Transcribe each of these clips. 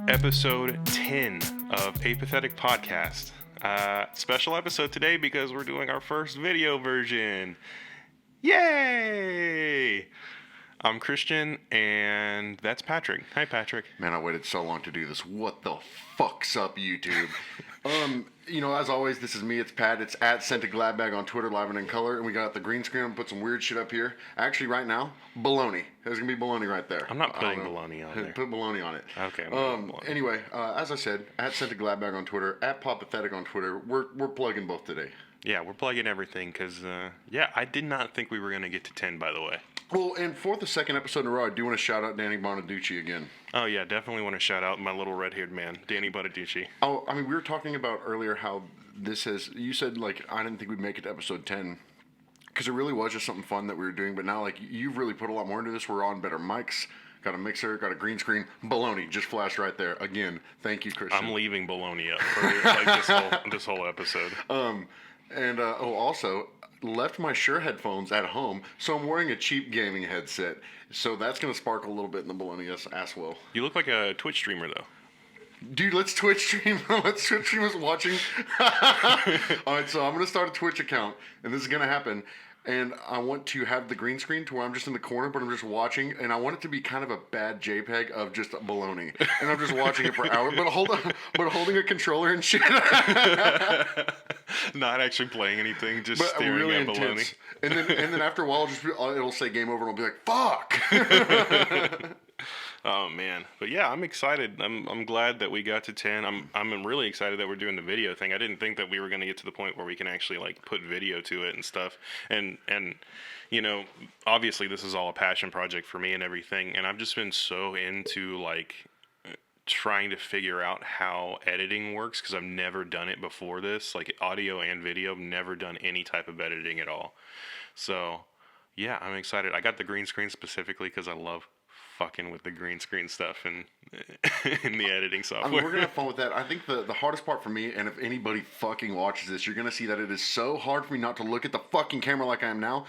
Episode 10 of A Pathetic Podcast. Special episode today because we're doing our first video version. Yay! I'm Christian, and that's Patrick. Hi, Patrick. Man, I waited so long to do this. What the fuck's up, YouTube? As always, this is me. It's Pat. It's at Scented Gladbag on Twitter, live and in color. And we got the green screen. I'm put some weird shit up here. Actually, right now, baloney. There's gonna be baloney right there. I'm not putting baloney on there. Put baloney on it. Okay. Anyway, as I said, at Scented Gladbag on Twitter, at Pop Pathetic on Twitter. We're plugging both today. Yeah, we're plugging everything because, I did not think we were going to get to 10, by the way. Well, and for the second episode in a row, I do want to shout out Danny Bonaducci again. Oh, yeah, definitely want to shout out my little red-haired man, Danny Bonaducci. Oh, I mean, we were talking about earlier how this has... You said, I didn't think we'd make it to episode 10. Because it really was just something fun that we were doing. But now, you've really put a lot more into this. We're on better mics. Got a mixer, got a green screen. Baloney just flashed right there. Again, thank you, Christian. I'm leaving baloney up for this whole episode. Also, left my Shure headphones at home, so I'm wearing a cheap gaming headset. So that's going to sparkle a little bit in the baloney ass well. You look like a Twitch streamer, though. Dude, let's Twitch stream. Let's Twitch stream us watching. Alright, so I'm going to start a Twitch account, and this is going to happen. And I want to have the green screen to where I'm just in the corner, but I'm just watching. And I want it to be kind of a bad JPEG of just baloney. And I'm just watching it for hours, but holding a controller and shit. Not actually playing anything, just staring really at baloney. Intense. And then after a while, it'll say game over, and I'll be like, fuck. Oh man, but yeah, I'm excited. I'm glad that we got to 10. I'm really excited that we're doing the video thing. I didn't think that we were going to get to the point where we can actually put video to it and stuff. And obviously this is all a passion project for me and everything. And I've just been so into trying to figure out how editing works because I've never done it before this, audio and video. I've never done any type of editing at all. So yeah, I'm excited. I got the green screen specifically because I love fucking with the green screen stuff and in the editing software. I mean, we're gonna have fun with that. I think the hardest part for me, and if anybody fucking watches this, you're gonna see that it is so hard for me not to look at the fucking camera like I am now.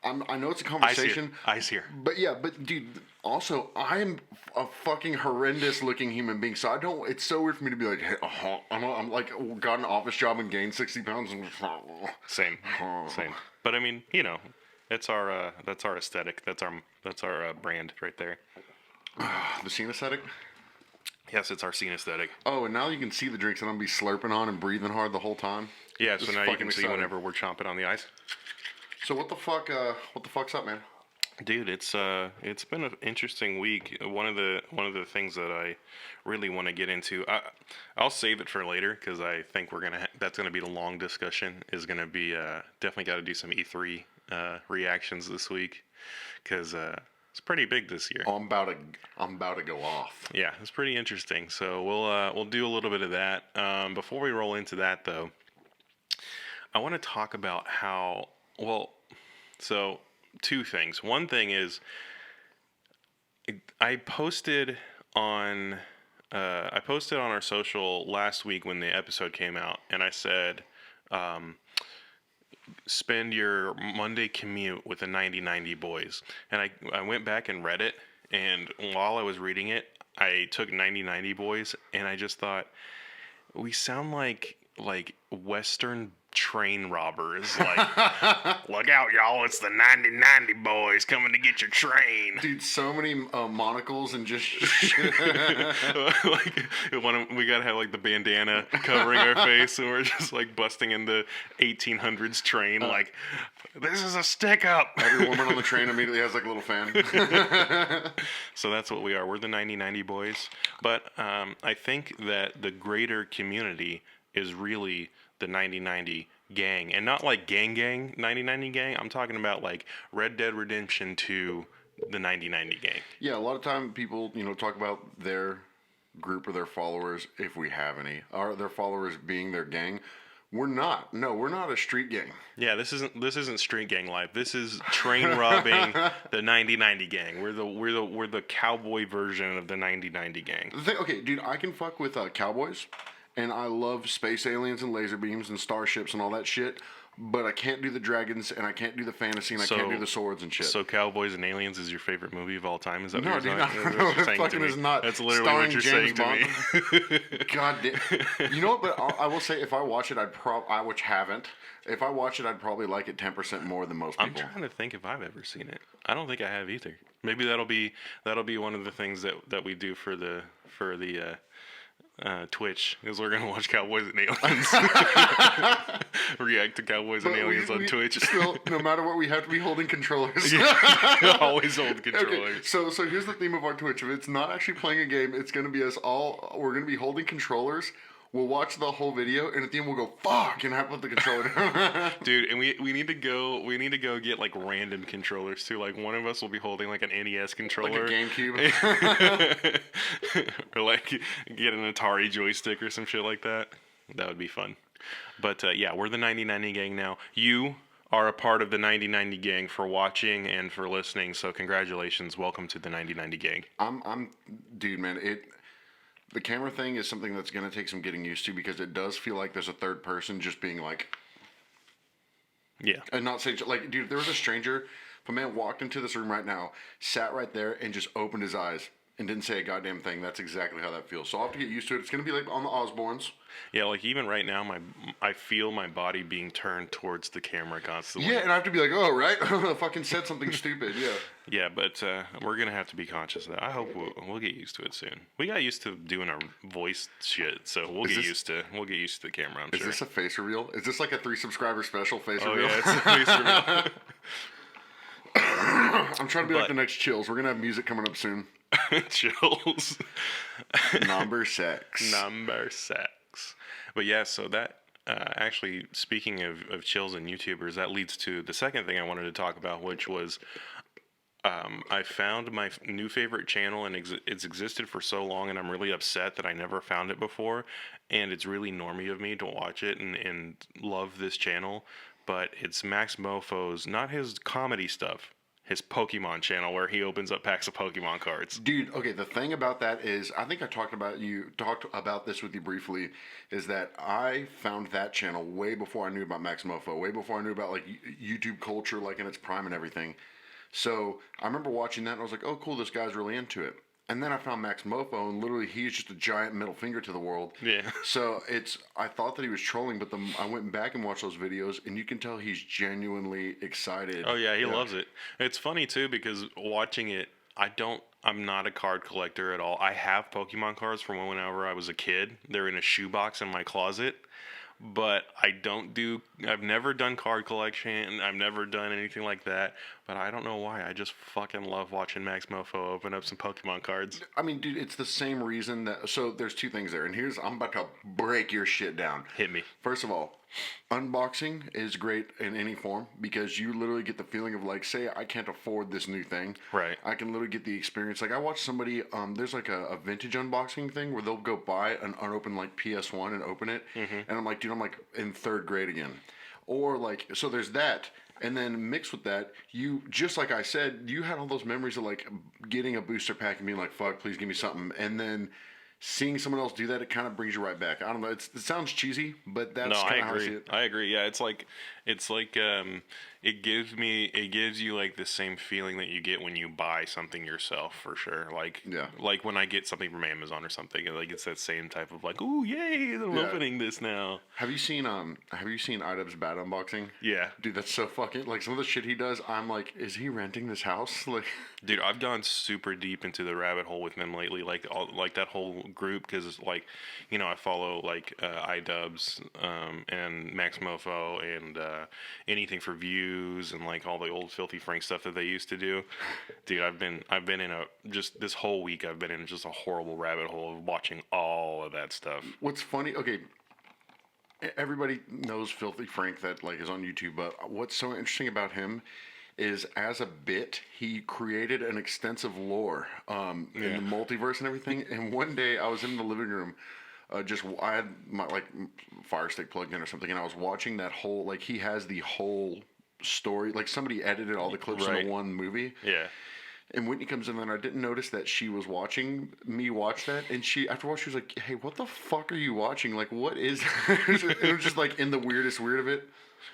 I know it's a conversation. Eyes here. But yeah, dude, also, I am a fucking horrendous looking human being, so it's so weird for me to be like, hey, I'm got an office job and gained 60 pounds. And Same. But I mean, that's our aesthetic. That's our brand right there. The scene aesthetic? Yes, it's our scene aesthetic. Oh, and now you can see the drinks that I'm gonna be slurping on and breathing hard the whole time. Yeah, so now you can see whenever we're chomping on the ice. So what the fuck's up, man? Dude, it's been an interesting week. One of the things that I really want to get into, I'll save it for later because I think that's gonna be the long discussion. Is gonna be definitely got to do some E3 reactions this week because it's pretty big this year. Oh, I'm about to go off. Yeah, it's pretty interesting. So we'll do a little bit of that. Before we roll into that though, I want to talk about how so two things. One thing is I posted on our social last week when the episode came out, and I said spend your Monday commute with the 90/90 boys. And I went back and read it, and while I was reading it, I took 90/90 boys, and I just thought, we sound like Western train robbers. Look out, y'all, it's the 90/90 boys coming to get your train. Dude, so many monocles and just we gotta have the bandana covering our face, and we're just busting in the 1800s train this is a stick up. Every woman on the train immediately has a little fan. So that's what we are. We're the 90/90 boys. But I think that the greater community is really the 90/90 gang, and not gang 90/90 gang. I'm talking about Red Dead Redemption 2, the 90/90 gang. Yeah, a lot of time people talk about their group or their followers, if we have any, are their followers being their gang. We're not. No, we're not a street gang. Yeah, this isn't street gang life. This is train robbing the 90/90 gang. We're the cowboy version of the 90/90 gang. Okay, dude, I can fuck with cowboys. And I love space aliens and laser beams and starships and all that shit. but I can't do the dragons, and I can't do the fantasy, and I can't do the swords and shit. So Cowboys and Aliens is your favorite movie of all time? Is that No, what you're dude, saying? no, That's no, what you're it saying to fucking me. is not. That's literally Starring what you're James saying to me. God damn. You know what? But I will say, if I watch it, which haven't. If I watch it, I'd probably like it 10% more than most people. I'm trying to think if I've ever seen it. I don't think I have either. Maybe that'll be one of the things that we do for the Twitch, is we're gonna watch Cowboys and Aliens. React to Cowboys and Aliens on Twitch. Still, no matter what, we have to be holding controllers. Always hold controllers. Okay, so here's the theme of our Twitch. If it's not actually playing a game, it's gonna be us all. We're gonna be holding controllers. We'll watch the whole video, and at the end we'll go fuck and have put the controller down. Dude, and we need to go get like random controllers too. Like one of us will be holding like an NES controller, like a GameCube, or like get an Atari joystick or some shit like that. That would be fun. But yeah, we're the 9090 gang now. You are a part of the 9090 gang for watching and for listening. So congratulations, welcome to the 9090 gang. Dude, man, the camera thing is something that's going to take some getting used to, because it does feel like there's a third person just being like... Yeah. And not say... Like, dude, if there was a stranger, if a man walked into this room right now, sat right there, and just opened his eyes and didn't say a goddamn thing, that's exactly how that feels. So I'll have to get used to it. It's going to be like on the Osbournes. Yeah, like even right now, I feel my body being turned towards the camera constantly. Yeah, and I have to be like, oh, right? I fucking said something stupid, yeah. Yeah, but we're going to have to be conscious of that. I hope we'll get used to it soon. We got used to doing our voice shit, so we'll get used to the camera, I'm sure. Is this a face reveal? Is this like a 3 subscriber special face reveal? Yeah, it's a face reveal. I'm trying to be like the next Chills. We're going to have music coming up soon. Chills. Number 6. Number 6. But yeah, so that actually, speaking of chills and YouTubers, that leads to the second thing I wanted to talk about, which was I found my new favorite channel, and it's existed for so long, and I'm really upset that I never found it before. And it's really normie of me to watch it and love this channel, but it's Max Mofo's, not his comedy stuff, his Pokemon channel, where he opens up packs of Pokemon cards. Dude, okay, the thing about that is, I think I talked about this with you briefly, is that I found that channel way before I knew about Max Mofo, way before I knew about like YouTube culture, like in its prime and everything. So I remember watching that and I was like, oh cool, this guy's really into it. And then I found Max Mofo, and literally he's just a giant middle finger to the world. Yeah. So I thought that he was trolling, but I went back and watched those videos, and you can tell he's genuinely excited. Oh yeah, he loves it. It's funny too, because watching it, I'm not a card collector at all. I have Pokemon cards from whenever I was a kid. They're in a shoebox in my closet. But I've never done card collection. I've never done anything like that. But I don't know why. I just fucking love watching Max Mofo open up some Pokemon cards. I mean, dude, it's the same reason that... So there's 2 things there. And I'm about to break your shit down. Hit me. First of all, unboxing is great in any form, because you literally get the feeling of like, say I can't afford this new thing. Right. I can literally get the experience. Like I watched somebody, there's like a vintage unboxing thing where they'll go buy an unopened like PS1 and open it. Mm-hmm. And I'm like, dude, I'm like in 3rd grade again. Or like, so there's that. And then mixed with that, you, just like I said, you had all those memories of like getting a booster pack and being like, fuck, please give me something. And then seeing someone else do that, it kind of brings you right back. I don't know. It sounds cheesy, but that's kind of how I see it. I agree. Yeah, it's like it gives you like the same feeling that you get when you buy something yourself, for sure. Like like when I get something from Amazon or something, like it's that same type of like, ooh, yay, I'm opening this now. Have you seen Idub's bad unboxing? Yeah, dude, that's so fucking like some of the shit he does. I'm like, is he renting this house? Like, dude, I've gone super deep into the rabbit hole with him lately, like that whole group, because like, you know, I follow like Idubs and Max Mofo and anything for views and like all the old Filthy Frank stuff that they used to do. Dude, I've been in just this whole week I've been in just a horrible rabbit hole of watching all of that stuff. What's funny, okay, everybody knows Filthy Frank that like is on YouTube, but what's so interesting about him is, as a bit, he created an extensive lore in the multiverse and everything. And one day I was in the living room, I had my like Fire Stick plugged in or something, and I was watching that whole, like, he has the whole story, like somebody edited all the clips into one movie. Yeah. And Whitney comes in, and I didn't notice that she was watching me watch that. And after a while, she was like, "Hey, what the fuck are you watching? Like, what is?" It was just like in the weirdest weird of it.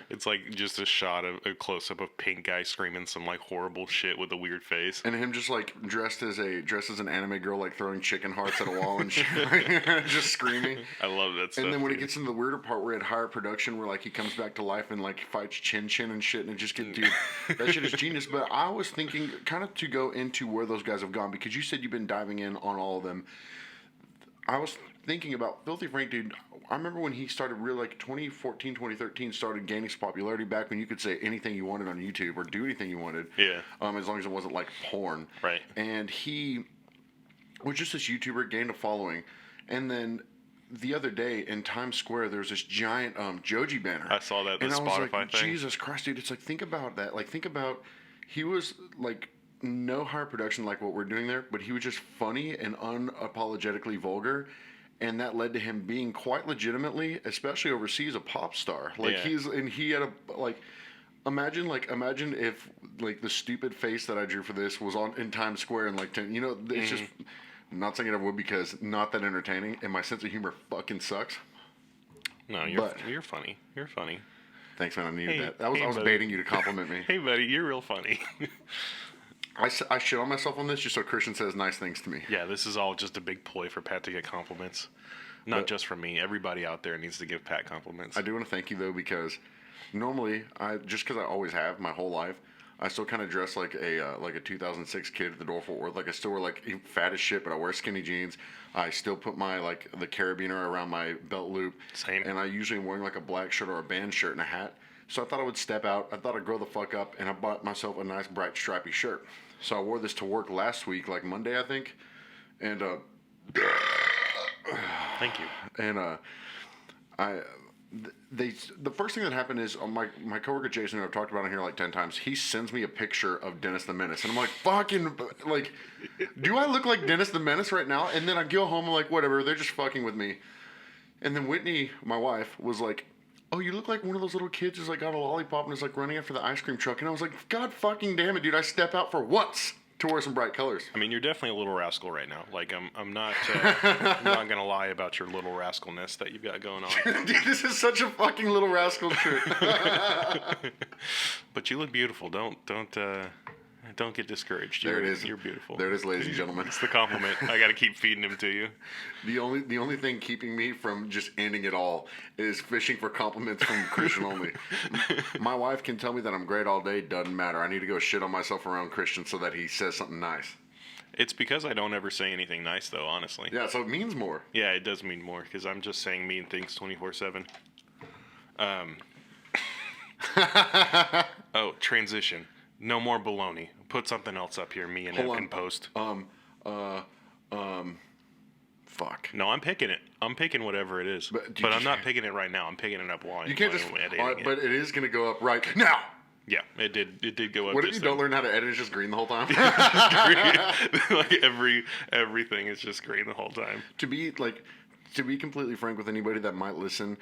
It's like just a shot of a close up of Pink Guy screaming some like horrible shit with a weird face. And him just like dressed as an anime girl, like throwing chicken hearts at a wall and shit, just screaming. I love that stuff. And then when it dude. gets into the weirder part where it higher production, where like he comes back to life and like fights Chin Chin and shit, and it just get dude, that shit is genius. But I was thinking kind of to go into where those guys have gone, because you said you've been diving in on all of them. I was thinking about Filthy Frank, dude. I remember when he started really, like 2014, 2013, started gaining some popularity back when you could say anything you wanted on YouTube or do anything you wanted. Yeah. As long as it wasn't like porn. Right. And he was just this YouTuber, gained a following. And then the other day in Times Square, there was this giant Joji banner. I saw that, the and I was Spotify like, thing. Jesus Christ, dude. It's like, think about that. Like, think about, he was like, no higher production like what we're doing there, but he was just funny and unapologetically vulgar, and that led to him being quite legitimately, especially overseas, a pop star. Like Yeah. he had a imagine if like the stupid face that I drew for this was on in Times Square and like 10, it's just, I'm not saying it would, because not that entertaining, and my sense of humor fucking sucks. No, you're funny. You're funny. Thanks, man. I needed Hey, that. I was buddy. baiting you to compliment me. Hey, buddy, you're real funny. I shit on myself on this just so Christian says nice things to me. Yeah, this is all just a big ploy for Pat to get compliments. Not just from me. Everybody out there needs to give Pat compliments. I do want to thank you though, because normally because I always have my whole life, I still kind of dress like a 2006 kid at the door Fort Worth. Like I still wear like fat as shit, but I wear skinny jeans. I still put my like the carabiner around my belt loop. Same. And I usually am wearing like a black shirt or a band shirt and a hat. So I thought I would step out. I thought I'd grow the fuck up, and I bought myself a nice bright stripy shirt. So I wore this to work last week, like Monday I think, and Thank you. and the first thing that happened is my coworker Jason, who I've talked about on here like 10 times, he sends me a picture of Dennis the Menace, and I'm like, fucking, like, do I look like Dennis the Menace right now? And then I go home, I'm like, whatever, they're just fucking with me. And then Whitney, my wife, was like, oh, you look like one of those little kids who's like got a lollipop and is like running after the ice cream truck. And I was like, God fucking damn it, dude, I step out for once to wear some bright colors. I mean, you're definitely a little rascal right now. Like, I'm not I'm not gonna lie about your little rascalness that you've got going on. Dude, this is such a fucking little rascal shirt. But you look beautiful. Don't get discouraged. There it is. You're beautiful. There it is, ladies and gentlemen. It's the compliment. I got to keep feeding him to you. The only thing keeping me from just ending it all is fishing for compliments from Christian only. My wife can tell me that I'm great all day. Doesn't matter. I need to go shit on myself around Christian so that he says something nice. It's because I don't ever say anything nice, though. Honestly. Yeah, so it means more. Yeah, it does mean more because I'm just saying mean things 24/7. Oh, transition. No more baloney. Put something else up here. Me and Hold Ed on. can post. Fuck. No, I'm picking it. I'm picking whatever it is. But But I'm not picking it right now. I'm picking it up while You can't while just. I'm editing it. But it is gonna go up right now. Yeah, it did go up. What if you just don't learn how to edit? It's just green the whole time. like everything is just green the whole time. To be completely frank with anybody that might listen,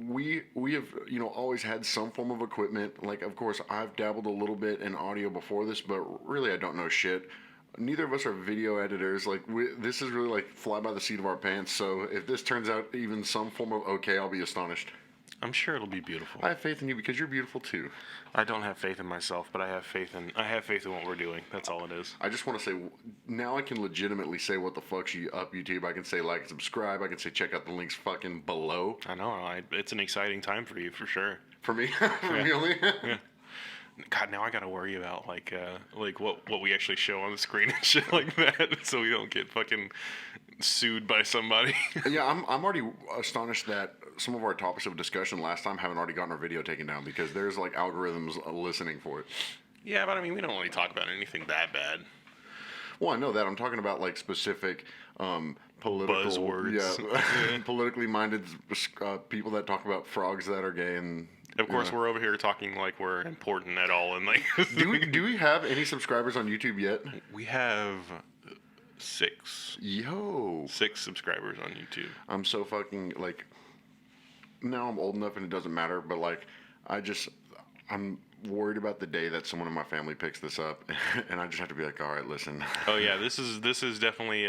we have always had some form of equipment. Like, of course, I've dabbled a little bit in audio before this, but really I don't know shit. Neither of us are video editors. Like, this is really like fly by the seat of our pants. So if this turns out even some form of okay, I'll be astonished. I'm sure it'll be beautiful. I have faith in you because you're beautiful too. I don't have faith in myself, but I have faith in what we're doing. That's all it is. I just want to say, now I can legitimately say what the fuck's up YouTube. I can say like and subscribe. I can say check out the links fucking below. I know. It's an exciting time for you for sure. For me, me only. Yeah. God, now I gotta worry about like what we actually show on the screen and shit like that, so we don't get fucking sued by somebody. Yeah, I'm already astonished that some of our topics of discussion last time haven't already gotten our video taken down because there's like algorithms listening for it. Yeah, but I mean, we don't really talk about anything that bad. Well, I know that. I'm talking about like specific political buzzwords. Yeah, politically minded people that talk about frogs that are gay and. Of course, we're over here talking like we're important at all, and like. Do we have any subscribers on YouTube yet? We have 6. Yo. 6 subscribers on YouTube. I'm so fucking like. Now I'm old enough and it doesn't matter, but like, worried about the day that someone in my family picks this up, and I just have to be like, all right, listen. Oh yeah, this is definitely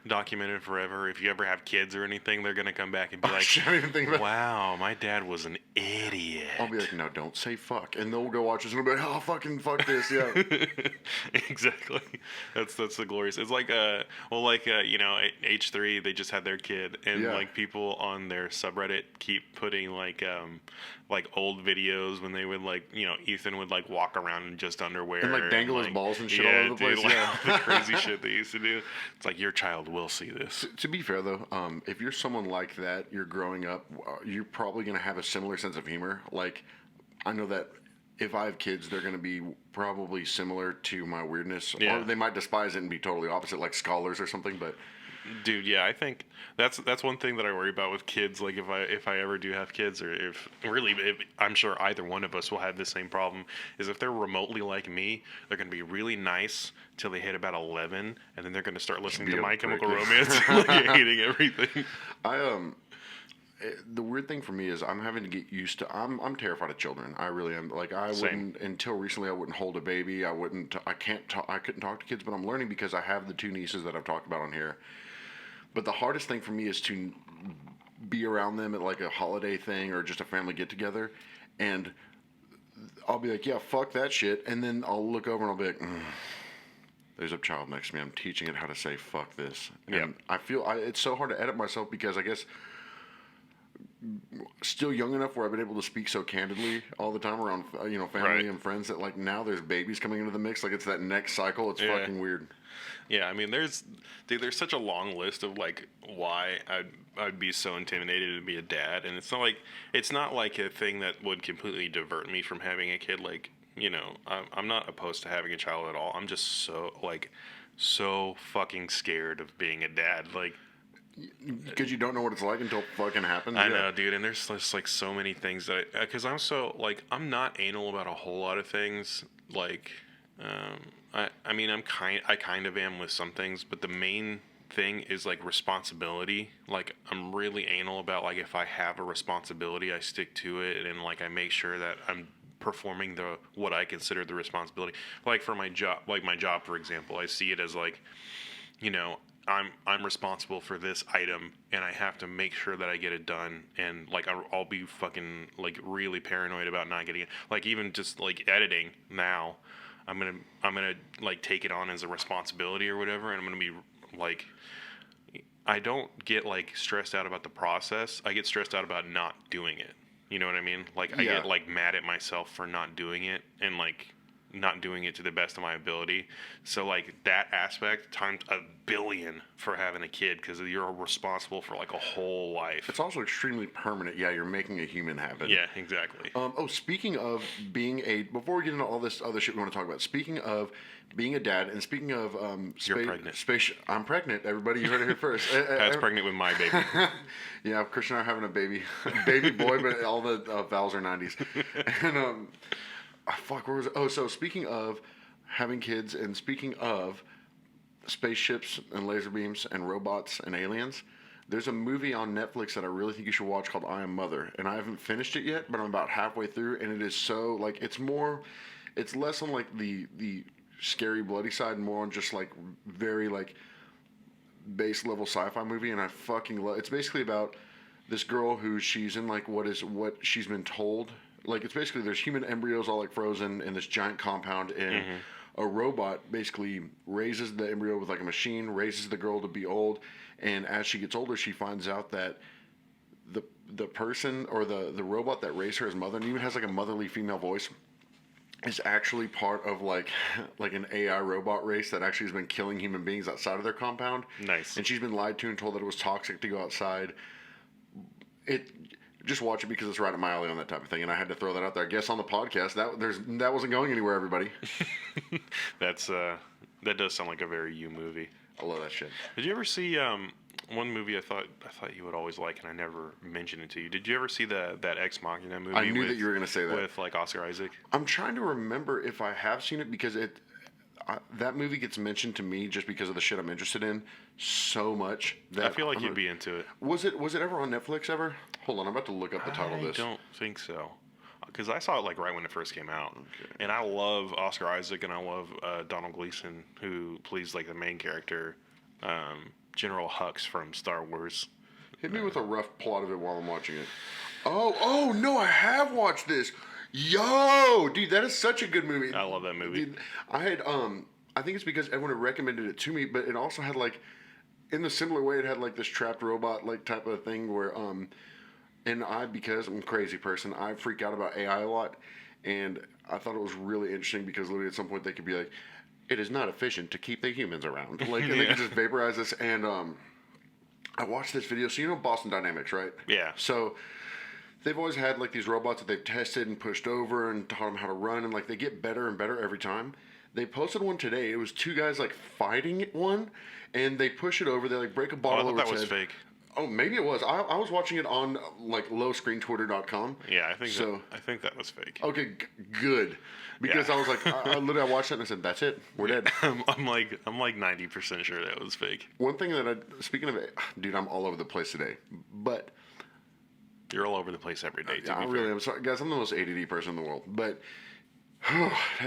documented forever. If you ever have kids or anything, they're gonna come back and be Oh, like, shit, I didn't even think about. "Wow, my dad was an idiot." I'll be like, no, don't say fuck, and they'll go watch this and they'll be like, oh, fucking fuck this, yeah. Exactly. That's the glorious. It's like H3, they just had their kid, and Yeah. like people on their subreddit keep putting like old videos when they would Ethan would like walk around in just underwear And, like, dangle his balls and shit all over the place, like, yeah. the crazy shit they used to do. It's like your child will see this. To be fair, though, if you're someone like that, you're growing up, you're probably going to have a similar sense of humor. Like, I know that if I have kids, they're going to be probably similar to my weirdness. Yeah. Or they might despise it and be totally opposite, like scholars or something, but... Dude, yeah, I think that's one thing that I worry about with kids. Like if I ever do have kids, or if I'm sure either one of us will have the same problem, is if they're remotely like me, they're gonna be really nice till they hit about 11, and then they're gonna start listening Be to a My Chemical prick. Romance, and like hating everything. The weird thing for me is I'm having to get used to. I'm terrified of children. I really am. Like I Same. wouldn't until recently. I wouldn't hold a baby. I wouldn't. I can't. I couldn't talk to kids. But I'm learning because I have the two nieces that I've talked about on here. But the hardest thing for me is to be around them at like a holiday thing or just a family get together, and I'll be like, yeah, fuck that shit, and then I'll look over and I'll be like. There's a child next to me. I'm teaching it how to say "fuck this," and Yep. I feel it's so hard to edit myself because I guess still young enough where I've been able to speak so candidly all the time around family Right. and friends that like now there's babies coming into the mix. Like it's that next cycle. It's Yeah. fucking weird. Yeah, I mean, there's such a long list of like why I'd be so intimidated to be a dad, and it's not like a thing that would completely divert me from having a kid. Like, I'm not opposed to having a child at all. I'm just so fucking scared of being a dad. Like, Because you don't know what it's like until it fucking happens. I Yeah. know, dude, and there's just like so many things that because I'm so like I'm not anal about a whole lot of things. Like, I mean I kind of am with some things, but the main thing is like responsibility. Like I'm really anal about like if I have a responsibility, I stick to it, and like I make sure that I'm performing what I consider the responsibility. Like for my job, for example, I see it as like, I'm responsible for this item, and I have to make sure that I get it done. And like I'll be fucking like really paranoid about not getting it. Like even just like editing now, I'm gonna like take it on as a responsibility or whatever, and I'm gonna be like, I don't get like stressed out about the process. I get stressed out about not doing it. You know what I mean? Like I Yeah. get like mad at myself for not doing it, and like not doing it to the best of my ability. So like that aspect times a billion for having a kid, because you're responsible for like a whole life. It's also extremely permanent. Yeah, you're making a human happen. Yeah, exactly. Speaking of being before we get into all this other shit we want to talk about, speaking of being a dad, and speaking of You're pregnant. I'm pregnant. Everybody, you heard it here first. Pat's pregnant with my baby. Yeah, Christian and I are having a baby boy, but all the vowels are 90s. And fuck, where was it? Oh, so speaking of having kids, and speaking of spaceships and laser beams and robots and aliens, there's a movie on Netflix that I really think you should watch called I Am Mother, and I haven't finished it yet, but I'm about halfway through, and it is so like it's less on like the scary bloody side, and more on just like very like base level sci-fi movie, and I fucking love. It's basically about this girl who she's in like what she's been told. Like it's basically there's human embryos all like frozen in this giant compound, and a robot basically raises the embryo with like a machine, raises the girl to be old, and as she gets older, she finds out that the person or the robot that raised her as mother, and even has like a motherly female voice, is actually part of like an AI robot race that actually has been killing human beings outside of their compound. Nice. And she's been lied to and told that it was toxic to go outside. Just watch it because it's right up my alley on that type of thing, and I had to throw that out there. I guess on the podcast that wasn't going anywhere. Everybody, That does sound like a very you movie. I love that shit. Did you ever see one movie I thought you would always like, and I never mentioned it to you? Did you ever see that Ex Machina movie? I knew that you were going to say that. With like Oscar Isaac. I'm trying to remember if I have seen it because that movie gets mentioned to me just because of the shit I'm interested in so much that I feel like you'd be into it. Was it ever on Netflix ever? Hold on, I'm about to look up the title of this. I don't think so. because I saw it like right when it first came out, and I love Oscar Isaac and I love Donald Gleason, who plays like the main character, General Hux from Star Wars. Hit me with a rough plot of it while I'm watching it. Oh no, I have watched this. Yo, dude, that is such a good movie. I love that movie. Dude, I had I think it's because everyone had recommended it to me, but it also had like, in the similar way, it had like this trapped robot like type of thing where and because I'm a crazy person, I freak out about AI a lot, and I thought it was really interesting because literally at some point they could be like, it is not efficient to keep the humans around, like, and they could just vaporize this. And I watched this video. So you know Boston Dynamics, right? Yeah. So they've always had like these robots that they've tested and pushed over and taught them how to run, and like they get better and better every time. They posted one today. It was two guys like fighting one, and they push it over. They like break a bottle over I thought its that was head. fake. Oh, maybe it was. I was watching it on like lowscreentwitter.com. Yeah, I so. I think that was fake. Okay, good. Because Yeah. I was like, I literally watched that and I said, "That's it, we're dead." I'm like 90% sure that was fake. One thing that speaking of it, dude, I'm all over the place today. But You're all over the place every day. I really am. Sorry, guys. I'm the most ADD person in the world. But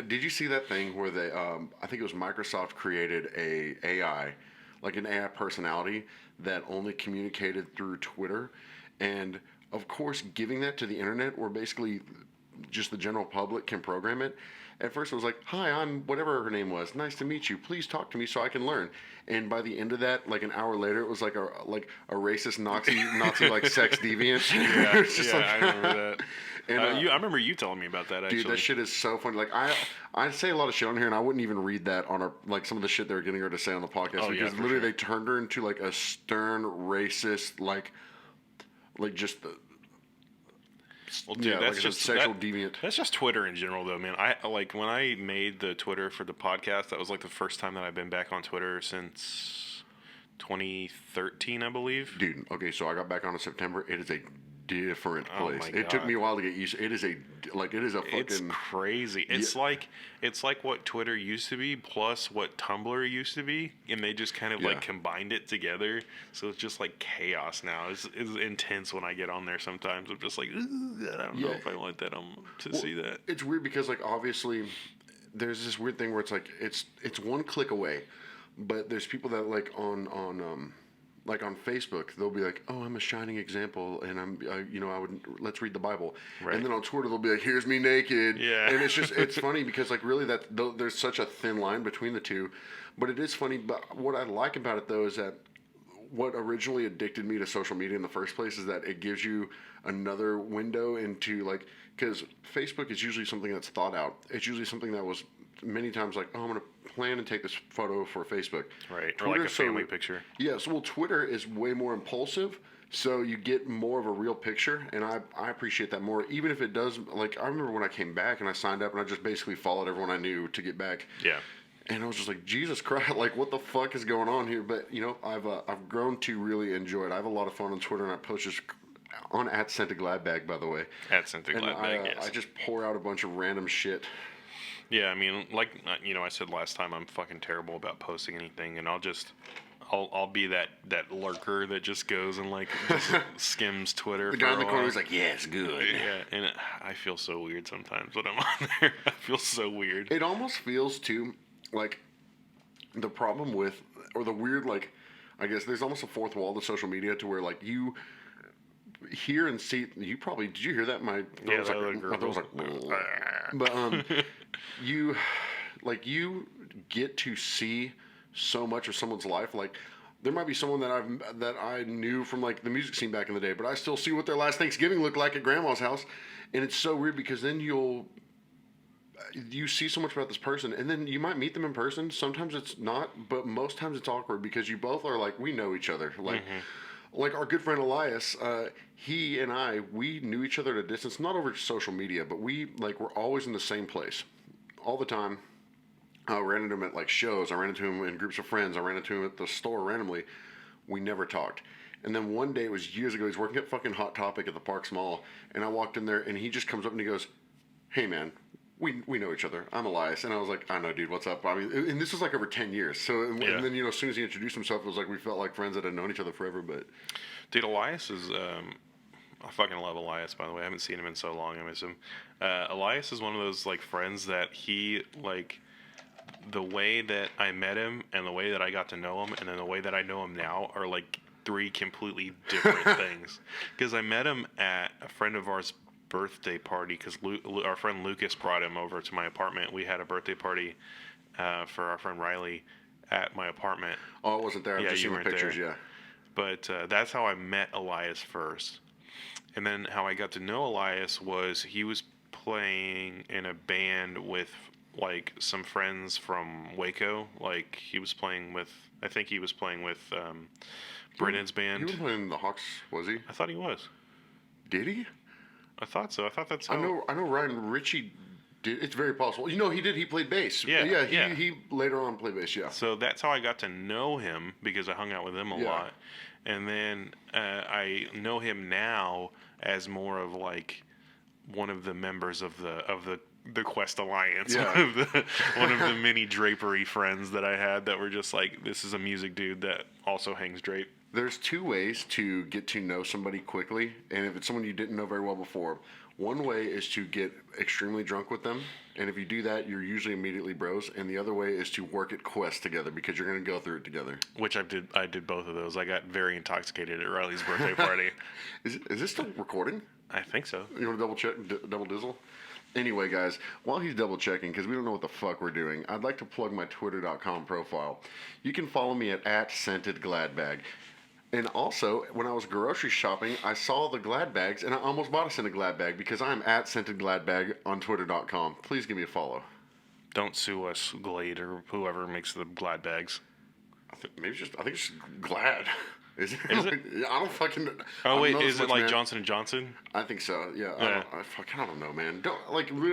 did you see that thing where they? I think it was Microsoft created a AI, like an AI personality that only communicated through Twitter, and of course, giving that to the internet, where basically just the general public can program it. At first, it was like, "Hi, I'm whatever her name was. Nice to meet you. Please talk to me so I can learn." And by the end of that, like an hour later, it was like a racist Nazi like sex deviant. Yeah, It's just I remember that. And, I remember you telling me about that, actually. dude, that shit is so funny. Like I say a lot of shit on here, and I wouldn't even read that on like some of the shit they were getting her to say on the podcast, Oh, because yeah, for literally sure. they turned her into like a stern racist, like just the. Well, dude, Yeah, that's like a just sexual deviant. That's just Twitter in general, though, man. I like when I made the Twitter for the podcast. That was like the first time that I've been back on Twitter since 2013, I believe. Dude, okay, so I got back on in September. It is a different Oh place. my It took God. me a while to get used to. It is a fucking. It's crazy. It's like what Twitter used to be plus what Tumblr used to be, and they just kind of Yeah. like combined it together. So it's just like chaos now. It's intense when I get on there sometimes. I'm just like, "Ooh, I don't know Yeah. if I want that to see that. It's weird because like obviously there's this weird thing where it's like it's one click away, but there's people that like on Facebook, they'll be like, "Oh, I'm a shining example, and I would let's read the Bible." Right. And then on Twitter, they'll be like, "Here's me naked." Yeah. And it's funny because like really there's such a thin line between the two, but it is funny. But what I like about it though is that what originally addicted me to social media in the first place is that it gives you another window into like, because Facebook is usually something that's thought out. It's usually something that was many times like, "Oh, I'm going to plan and take this photo for Facebook." Right. Or like Twitter, a family picture. Yeah, so Twitter is way more impulsive, so you get more of a real picture, and I appreciate that more. Even if it does, like I remember when I came back and I signed up and I just basically followed everyone I knew to get back. Yeah. And I was just like, Jesus Christ, like what the fuck is going on here? But you know, I've grown to really enjoy it. I have a lot of fun on Twitter, and I post just on @SentaGladBag, by the way. @Senta And Gladbag, yes. I just pour out a bunch of random shit. Yeah, I mean, like I said last time, I'm fucking terrible about posting anything, and I'll be that lurker that just goes and like just skims Twitter. The for guy a in the corner while. was like, "Yeah, it's good." Yeah, and I feel so weird sometimes when I'm on there. I feel so weird. It almost feels too like the problem with, or the weird, like, I guess there's almost a fourth wall to social media to where like you hear and see. You probably did you hear that? My Yeah, was that like, other my throat was girl. like, but you get to see so much of someone's life. Like there might be someone that I knew from like the music scene back in the day, but I still see what their last Thanksgiving looked like at grandma's house, and it's so weird because then you see so much about this person, and then you might meet them in person. Sometimes it's not, but most times it's awkward because you both are like, we know each other. Like our good friend Elias, he and we knew each other at a distance, not over social media, but we're always in the same place all the time. I ran into him at like shows. I ran into him in groups of friends. I ran into him at the store randomly. We never talked. And then one day, it was years ago, he's working at fucking Hot Topic at the Parks Mall, and I walked in there, and he just comes up and he goes, "Hey man, we know each other. I'm Elias." And I was like, "I know, dude. What's up?" I mean, and this was like over 10 years. So, and then as soon as he introduced himself, it was like we felt like friends that had known each other forever. But Dude, Elias is I fucking love Elias, by the way. I haven't seen him in so long. I miss him. Elias is one of those like friends that he like the way that I met him and the way that I got to know him and then the way that I know him now are like three completely different things. Because I met him at a friend of ours' birthday party because our friend Lucas brought him over to my apartment. We had a birthday party for our friend Riley at my apartment. Oh, I wasn't there. I've Yeah, just you seen the weren't pictures. there. Yeah. But that's how I met Elias first. And then how I got to know Elias was he was playing in a band with like some friends from Waco. Like he was playing with, I think he was playing with Brennan's He band. was playing the Hawks, was he? I thought he was. Did he? I thought so. I thought that's how. I know Ryan Ritchie did. It's very possible. You know, he did. He played bass. Yeah. He later on played bass. Yeah. So that's how I got to know him because I hung out with him a lot. And then I know him now as more of like one of the members of the Quest Alliance, Yeah. one of the many drapery friends that I had that were just like, this is a music dude that also hangs drape. There's two ways to get to know somebody quickly, and if it's someone you didn't know very well before, one way is to get extremely drunk with them, and if you do that, you're usually immediately bros. And the other way is to work at Quest together because you're going to go through it together. Which I did both of those. I got very intoxicated at Riley's birthday party. Is this still recording? I think so. You want to double check, double dizzle? Anyway, guys, while he's double checking, because we don't know what the fuck we're doing, I'd like to plug my Twitter.com profile. You can follow me at @ScentedGladBag. And also, when I was grocery shopping, I saw the Glad bags, and I almost bought a Scented Glad bag because I'm at ScentedGladBag on Twitter.com. Please give me a follow. Don't sue us, Glade, or whoever makes the Glad bags. I think it's just Glad. Is it? Is it? I don't fucking. Oh I wait, don't know is this it much, like man. Johnson & Johnson? I think so. Yeah. Yeah. I don't know, man.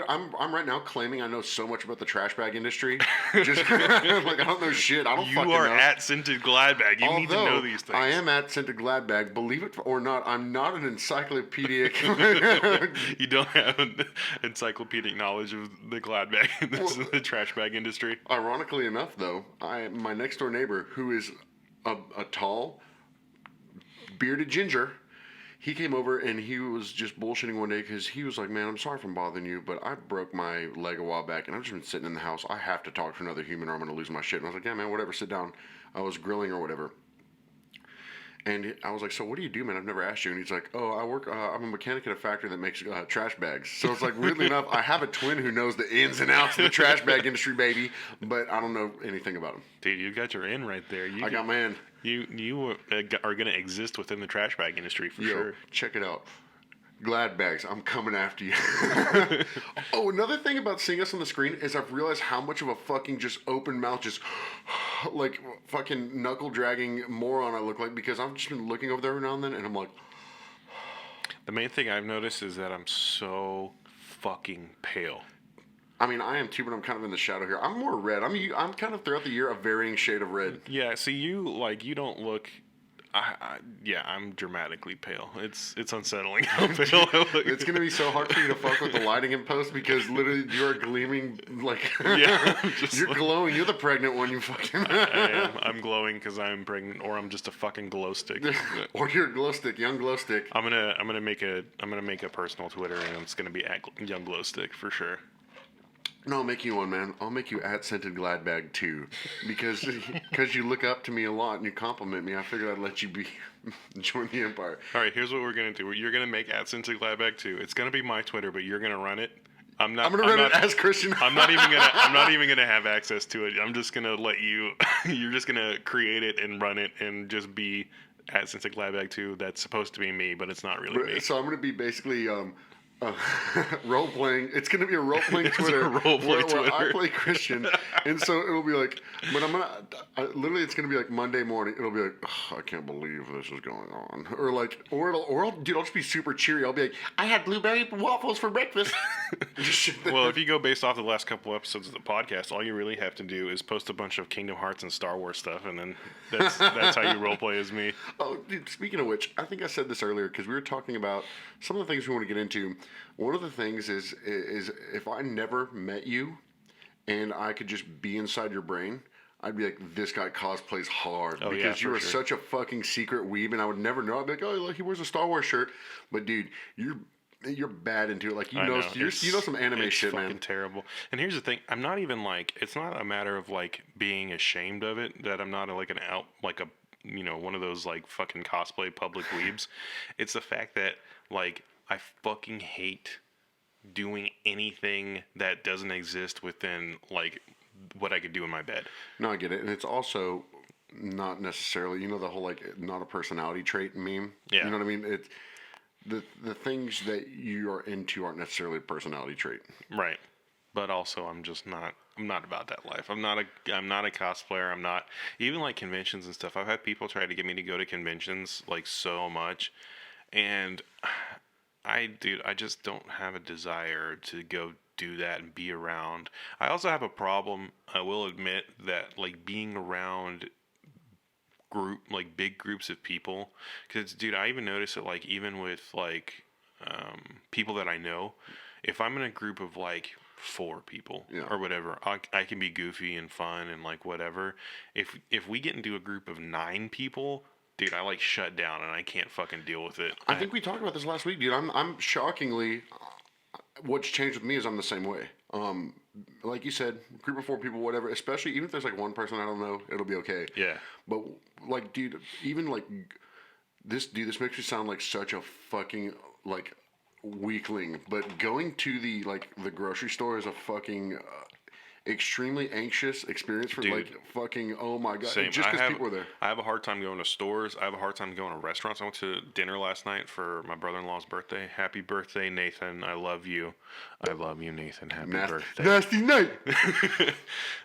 I'm right now claiming I know so much about the trash bag industry. Just like I don't know shit. I don't You fucking are know. at Scented Glad Bag. You need to know Although, these things. I am at Scented Glad Bag. Believe it or not, I'm not an encyclopedic. You don't have encyclopedic knowledge of the Glad Bag in the trash bag industry. Ironically enough, though, my next door neighbor, who is a tall, bearded ginger, he came over and he was just bullshitting one day because he was like, "Man, I'm sorry if I'm bothering you, but I broke my leg a while back and I've just been sitting in the house. I have to talk to another human or I'm going to lose my shit." And I was like, "Yeah, man, whatever, sit down." I was grilling or whatever. And I was like, "So what do you do, man? I've never asked you." And he's like, "Oh, I work. I'm a mechanic at a factory that makes trash bags." So it's like, weirdly enough, I have a twin who knows the ins and outs of the trash bag industry, baby. But I don't know anything about him. Dude, you got your in right there. I got my in. You are going to exist within the trash bag industry for sure. Check it out. Glad bags, I'm coming after you. Oh, another thing about seeing us on the screen is I've realized how much of a fucking just open mouth, just like fucking knuckle dragging moron I look like because I've just been looking over there every now and then and I'm like, The main thing I've noticed is that I'm so fucking pale. I mean, I am too, but I'm kind of in the shadow here. I'm more red. I'm kind of throughout the year a varying shade of red. Yeah, see, you don't look. I'm dramatically pale. It's unsettling how pale I look. It's gonna be so hard for you to fuck with the lighting in post because literally you are gleaming like Yeah, you're glowing. You're the pregnant one. You fucking. I am. I'm glowing because I'm pregnant, or I'm just a fucking glow stick. Or you're a glow stick, young glow stick. I'm gonna make a personal Twitter, and it's gonna be at Young Glow Stick for sure. No, I'll make you one, man. I'll make you at Scented Glad Bag too, because you look up to me a lot and you compliment me. I figured I'd let you join the empire. All right, here's what we're gonna do. You're gonna make at Scented Gladbag too. It's gonna be my Twitter, but you're gonna run it. I'm gonna run it as Christian. I'm not even gonna have access to it. I'm just gonna let you. You're just gonna create it and run it and just be at Scented Gladbag too. That's supposed to be me, but it's not really me. So I'm gonna be basically role playing. It's gonna be a role playing It's a Twitter, role-play where Twitter. I play Christian, and so it'll be like. But literally, it's gonna be like Monday morning. It'll be like, "Ugh, I can't believe this is going on, dude, I'll just be super cheery. I'll be like, I had blueberry waffles for breakfast. Well, if you go based off the last couple episodes of the podcast, all you really have to do is post a bunch of Kingdom Hearts and Star Wars stuff, and then that's how you roleplay as me. Oh, dude, speaking of which, I think I said this earlier because we were talking about some of the things we want to get into. One of the things is if I never met you and I could just be inside your brain, I'd be like, this guy cosplays hard Oh, yeah, because you for are sure. such a fucking secret weeb, and I would never know. I'd be like, oh, look, he wears a Star Wars shirt, but dude, you're bad into it. Like I know you know some anime it's shit, fucking man. terrible. And here's the thing: I'm not even like it's not a matter of like being ashamed of it that I'm not like an out like a one of those like fucking cosplay public weebs. It's the fact that like I fucking hate doing anything that doesn't exist within like what I could do in my bed. No, I get it, and it's also not necessarily, the whole like not a personality trait meme. Yeah. You know what I mean? It's the things that you are into aren't necessarily a personality trait. Right. But also I'm not about that life. I'm not a cosplayer. I'm not even like conventions and stuff. I've had people try to get me to go to conventions like so much, and I just don't have a desire to go do that and be around. I also have a problem, I will admit, that like being around big groups of people, because dude, I even notice it like even with like people that I know, if I'm in a group of like four people Yeah. or whatever, I can be goofy and fun and like whatever. If we get into a group of 9 people, dude, I like shut down and I can't fucking deal with it. I think we talked about this last week, dude. I'm shockingly, what's changed with me is I'm the same way. Like you said, group of 4 people, whatever. Especially even if there's like one person I don't know, it'll be okay. Yeah. But like, dude, even like this makes me sound like such a fucking like weakling. But going to the grocery store is a fucking extremely anxious experience for Dude. like fucking oh my god, Same. just because people are there. I have a hard time going to stores. I have a hard time going to restaurants. I went to dinner last night for my brother-in-law's birthday. Happy birthday, Nathan. I love you. I love you, Nathan. Happy birthday. Nasty night.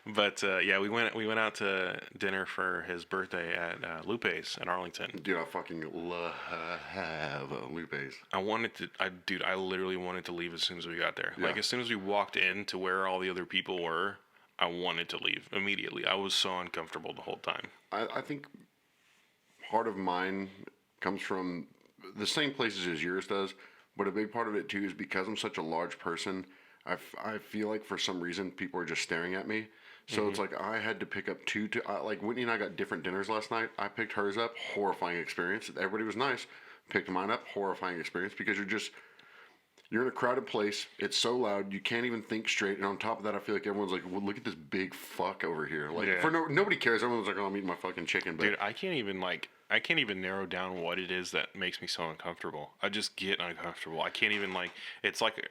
But yeah, we went out to dinner for his birthday at Lupe's in Arlington. Dude, I fucking love Lupe's. I literally wanted to leave as soon as we got there. Yeah. Like as soon as we walked in to where all the other people were, I wanted to leave immediately. I was so uncomfortable the whole time. I think part of mine comes from the same places as yours does, but a big part of it too is because I'm such a large person. I feel like for some reason people are just staring at me. So it's like I had to pick up like Whitney and I got different dinners last night. I picked hers up, horrifying experience. Everybody was nice. Picked mine up, horrifying experience because you're in a crowded place. It's so loud you can't even think straight. And on top of that, I feel like everyone's like, "Well, look at this big fuck over here." Like Yeah. nobody cares. Everyone's like, "Oh, I'm eating my fucking chicken." But Dude, I can't even narrow down what it is that makes me so uncomfortable. I just get uncomfortable. I can't even like. It's like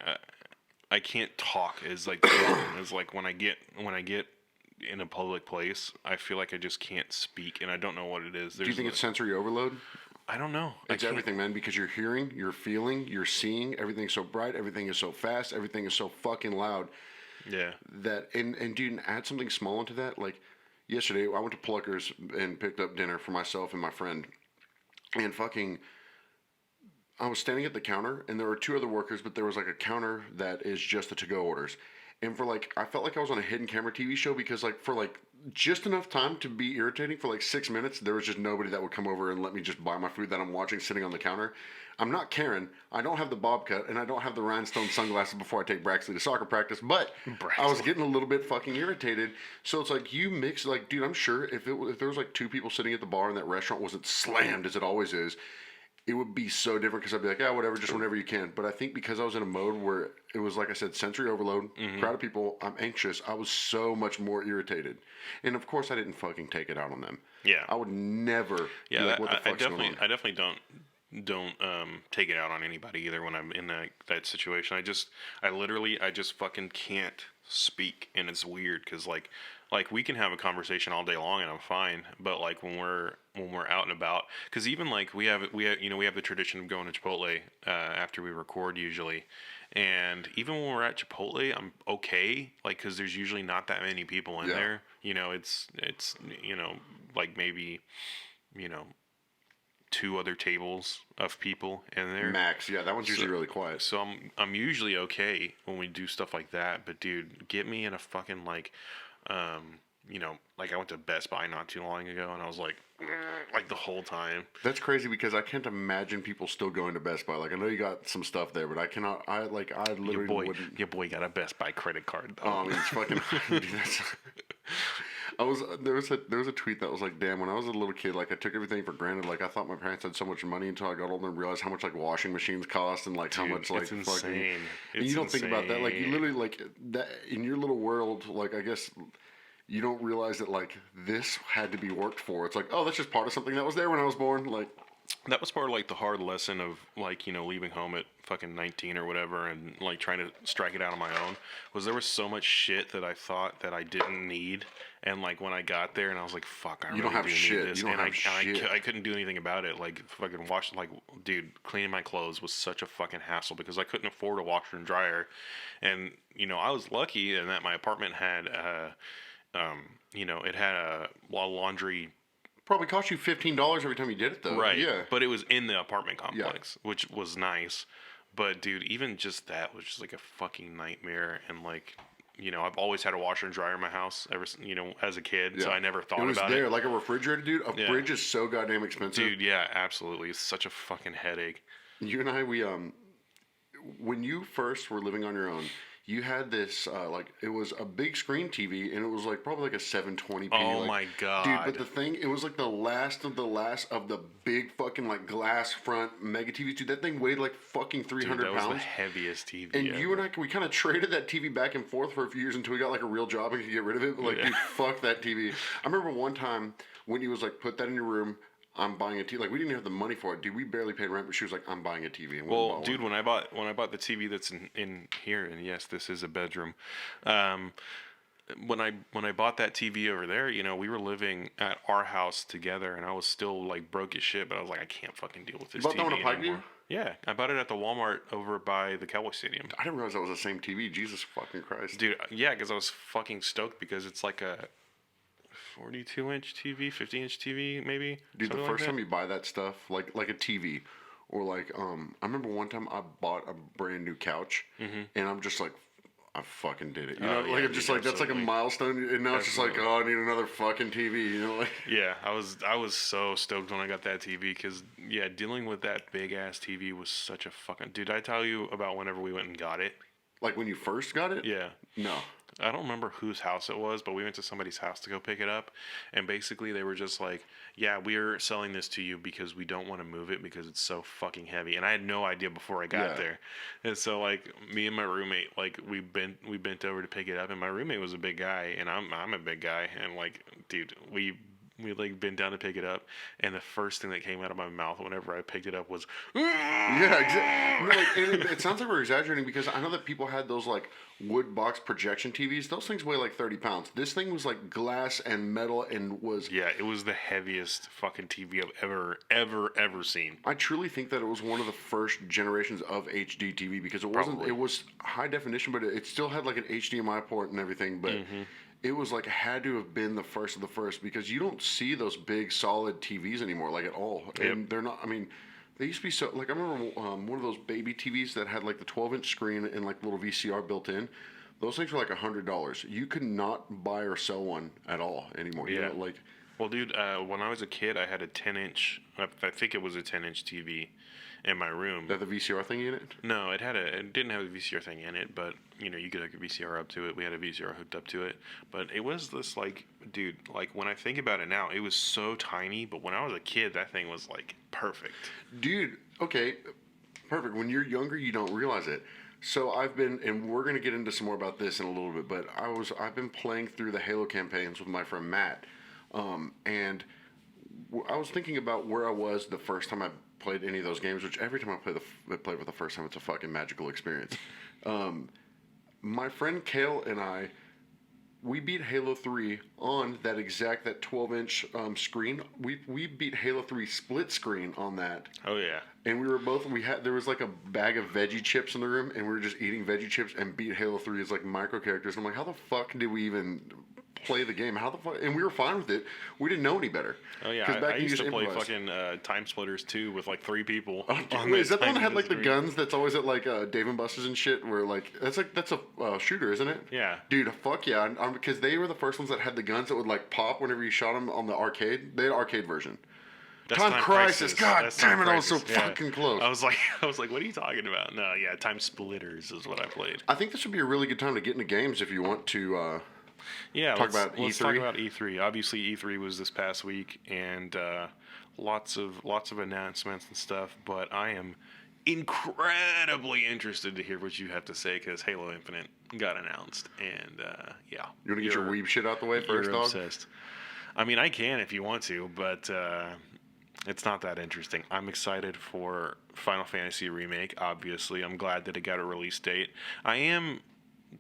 I can't talk. It's like it's like when I get in a public place, I feel like I just can't speak, and I don't know what it is. do you think it's sensory overload? I don't know. It's everything, man, because you're hearing, you're feeling, you're seeing. Everything's so bright. Everything is so fast. Everything is so fucking loud. Yeah. That and dude, add something small into that. Like yesterday, I went to Pluckers and picked up dinner for myself and my friend, and fucking, I was standing at the counter, and there were 2 other workers, but there was like a counter that is just the to-go orders. And for like, I felt like I was on a hidden camera TV show because like for like just enough time to be irritating for like 6 minutes, there was just nobody that would come over and let me just buy my food that I'm watching sitting on the counter. I'm not Karen. I don't have the bob cut, and I don't have the rhinestone sunglasses before I take Braxley to soccer practice. But I was getting a little bit fucking irritated. So it's like you mix like, dude, I'm sure if there was like 2 people sitting at the bar and that restaurant wasn't slammed as it always is, it would be so different because I'd be like, yeah, whatever, just whenever you can. But I think because I was in a mode where it was, like I said, sensory overload, crowd of people, I'm anxious, I was so much more irritated. And of course, I didn't fucking take it out on them. Yeah. I would never be Yeah. like, what the fuck's going on? I definitely don't take it out on anybody either when I'm in that situation. I just fucking can't speak, and it's weird because like we can have a conversation all day long and I'm fine, but like when we're out and about, because even like we have the tradition of going to Chipotle after we record usually, and even when we're at Chipotle, I'm okay, like because there's usually not that many people in there. It's like maybe 2 other tables of people in there. Max, yeah, that one's usually really quiet. So I'm usually okay when we do stuff like that, but dude, get me in a fucking like like I went to Best Buy not too long ago, and I was like the whole time. That's crazy because I can't imagine people still going to Best Buy. Like I know you got some stuff there, but I cannot. I literally wouldn't. Your boy got a Best Buy credit card though. Oh, I mean, it's fucking. Dude, There was a tweet that was like, damn, when I was a little kid, like I took everything for granted. Like I thought my parents had so much money until I got older and realized how much like washing machines cost and like how Dude, much like it's fucking. insane. And It's you don't think about that. Like you insane. literally like that in your little world. Like I guess you don't realize that like this had to be worked for. It's like, oh, that's just part of something that was there when I was born. Like That was part of like the hard lesson of like, leaving home at fucking 19 or whatever and like trying to strike it out on my own. Was there was so much shit that I thought that I didn't need, and like when I got there and I was like, fuck, I you don't really have do shit. need this. You don't And have shit. I couldn't do anything about it. Like fucking like, dude, cleaning my clothes was such a fucking hassle because I couldn't afford a washer and dryer. And I was lucky in that my apartment had it had a laundry. Probably cost you $15 every time you did it though. Right. Yeah. But it was in the apartment complex, which was nice. But dude, even just that was just like a fucking nightmare. And like, I've always had a washer and dryer in my house ever, as a kid. So I never thought It was about there it. like a refrigerator, dude. A Yeah. fridge is so goddamn expensive. Dude, yeah, absolutely. It's such a fucking headache. You and I, when you first were living on your own, you had this like it was a big screen TV, and it was like probably like a 720p. Oh like, my god, dude! But the thing, it was like the last of the big fucking like glass front mega TVs. Dude, that thing weighed like fucking 300 Dude, that was pounds. the heaviest TV And ever. you and I, we kind of traded that TV back and forth for a few years until we got like a real job and could get rid of it. But like, dude, fuck that TV. I remember one time when he was like, put that in your room. I'm buying a TV. Like we didn't have the money for it, dude. We barely paid rent, but she was like, "I'm buying a TV." And we Well, bought dude, one. when I bought the TV that's in here, and yes, this is a bedroom. When I bought that TV over there, we were living at our house together, and I was still like broke as shit. But I was like, I can't fucking deal with this bought TV that one at Pikeview? anymore. Yeah, I bought it at the Walmart over by the Cowboy Stadium. I didn't realize that was the same TV. Jesus fucking Christ, Dude, yeah, because I was fucking stoked because it's like a 42-inch TV, 50-inch TV, maybe. dude. The something first like time you buy that stuff, like a TV, or like I remember one time I bought a brand new couch, and I'm just like, I fucking did it. You know, Oh, yeah, like I'm just dude, like that's like a absolutely. milestone, and now it's just like, Absolutely. oh, I need another fucking TV. You know, like Yeah, I was so stoked when I got that TV because yeah, dealing with that big ass TV was such a fucking. Did I tell you about whenever we went and got it? like when you first got it. Yeah. No. I don't remember whose house it was, but we went to somebody's house to go pick it up, and basically they were just like, "Yeah, we're selling this to you because we don't want to move it because it's so fucking heavy." And I had no idea before I got Yeah. there, and so like me and my roommate, like we bent over to pick it up, and my roommate was a big guy, and I'm a big guy, and like, dude, we like bent down to pick it up, and the first thing that came out of my mouth whenever I picked it up was, Yeah, exactly. No, like, and it sounds like we're exaggerating because I know that people had those like wood box projection TVs. Those things weigh like 30 pounds. This thing was like glass and metal and was. yeah, it was the heaviest fucking TV I've ever seen. I truly think that it was one of the first generations of HD TV because it wasn't. Probably. It was high definition, but it still had like an HDMI port and everything. But it was like had to have been the first of the first because you don't see those big solid TVs anymore like at all. And they're not. I mean. They used to be so like I remember one of those baby TVs that had like the 12-inch screen and like little VCR built in. Those things were like $100. You could not buy or sell one at all anymore. You Yeah. know, like Well, dude, when I was a kid, I had a 10-inch. I think it was a 10-inch TV in my room. that the VCR thing in it. No, it didn't have a VCR thing in it, but you could hook a VCR up to it. We had a VCR hooked up to it, but it was this like, dude, like when I think about it now, it was so tiny. But when I was a kid, that thing was like perfect. Dude, okay, perfect. When you're younger, you don't realize it. So I've been, and we're gonna get into some more about this in a little bit. But I've been playing through the Halo campaigns with my friend Matt, and I was thinking about where I was the first time I played any of those games. Which every time I play for the first time, it's a fucking magical experience. My friend Kale and I, we beat Halo 3 on that 12-inch screen. We beat Halo 3 split screen on that. Oh yeah. And there was like a bag of veggie chips in the room, and we were just eating veggie chips and beat Halo 3 as like micro characters. I'm like, how the fuck did we even play the game? How the fuck? And we were fine with it. We didn't know any better. Oh yeah. 'Cause back I then you used just to play improvised. fucking Time Splitters 2 with like 3 people. Wait, is that the one that had tiny like the screen. guns that's always at like Dave and Buster's and shit? Where like that's a shooter, isn't it? Yeah. Dude, fuck yeah! Because they were the first ones that had the guns that would like pop whenever you shot them on the arcade. They had an arcade version. That's Time Crisis. God That's damn Time it! I was so Crisis, yeah. fucking close. I was like, what are you talking about? No, yeah, Time Splitters is what I played. I think this would be a really good time to get into games if you want to. Yeah, Talk about let's talk E3. about E3. Obviously, E3 was this past week, and lots of announcements and stuff. But I am incredibly interested to hear what you have to say because Halo Infinite got announced, and yeah, You want to get your weeb shit out the way you're first, dog? obsessed. I mean, I can if you want to, but it's not that interesting. I'm excited for Final Fantasy Remake. Obviously, I'm glad that it got a release date. I am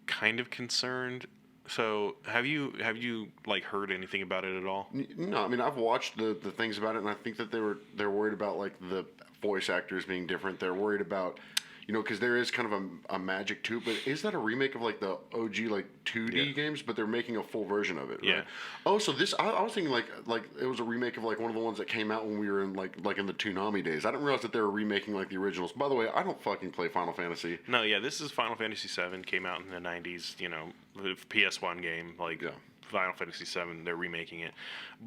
kind of concerned. So, have you like heard anything about it at all? No, I mean I've watched the things about it, and I think that they're worried about like the voice actors being different. They're worried about, because there is kind of a magic to it. But is that a remake of like the OG like 2D Yeah. games? But they're making a full version of it, right? Yeah. Oh, so this I was thinking like it was a remake of like one of the ones that came out when we were in like in the Toonami days. I didn't realize that they were remaking like the originals. By the way, I don't fucking play Final Fantasy. No, yeah, this is Final Fantasy VII. Came out in the '90s. The PS1 game. Like Yeah. Final Fantasy VII, they're remaking it.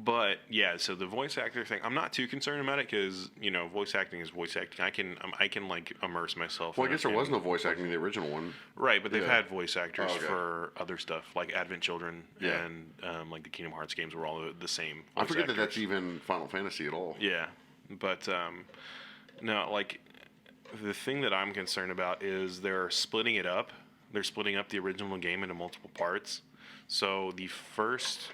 But yeah, so the voice actor thing, I'm not too concerned about it because voice acting is voice acting. I can like immerse myself. Well, I guess there was no voice acting in the original one. Right, but they've Yeah. had voice actors Oh, okay. for other stuff like Advent Children Yeah. and like the Kingdom Hearts games were all the same. I voice forget that actors. that's even Final Fantasy at all. Yeah, but no, like the thing that I'm concerned about is they're splitting it up. They're splitting up the original game into multiple parts. So the first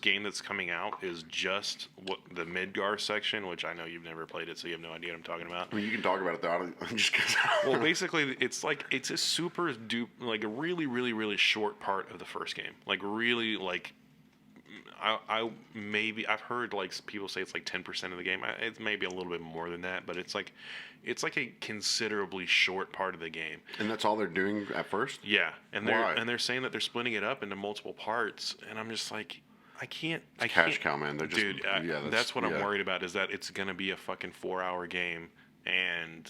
game that's coming out is just what the Midgar section, which I know you've never played it, so you have no idea what I'm talking about. I mean, you can talk about it though. I'm just kidding. Well, basically, it's a super dupe, like a really, really, really short part of the first game. Like really, like I've heard like people say it's like 10% of the game. It's maybe a little bit more than that, but it's like a considerably short part of the game. And that's all they're doing at first? Yeah, and Why? they're saying that they're splitting it up into multiple parts, and I'm just like, I can't. Cash cow, man. They're just, Dude, that's what I'm worried about is that it's gonna be a fucking 4-hour game, and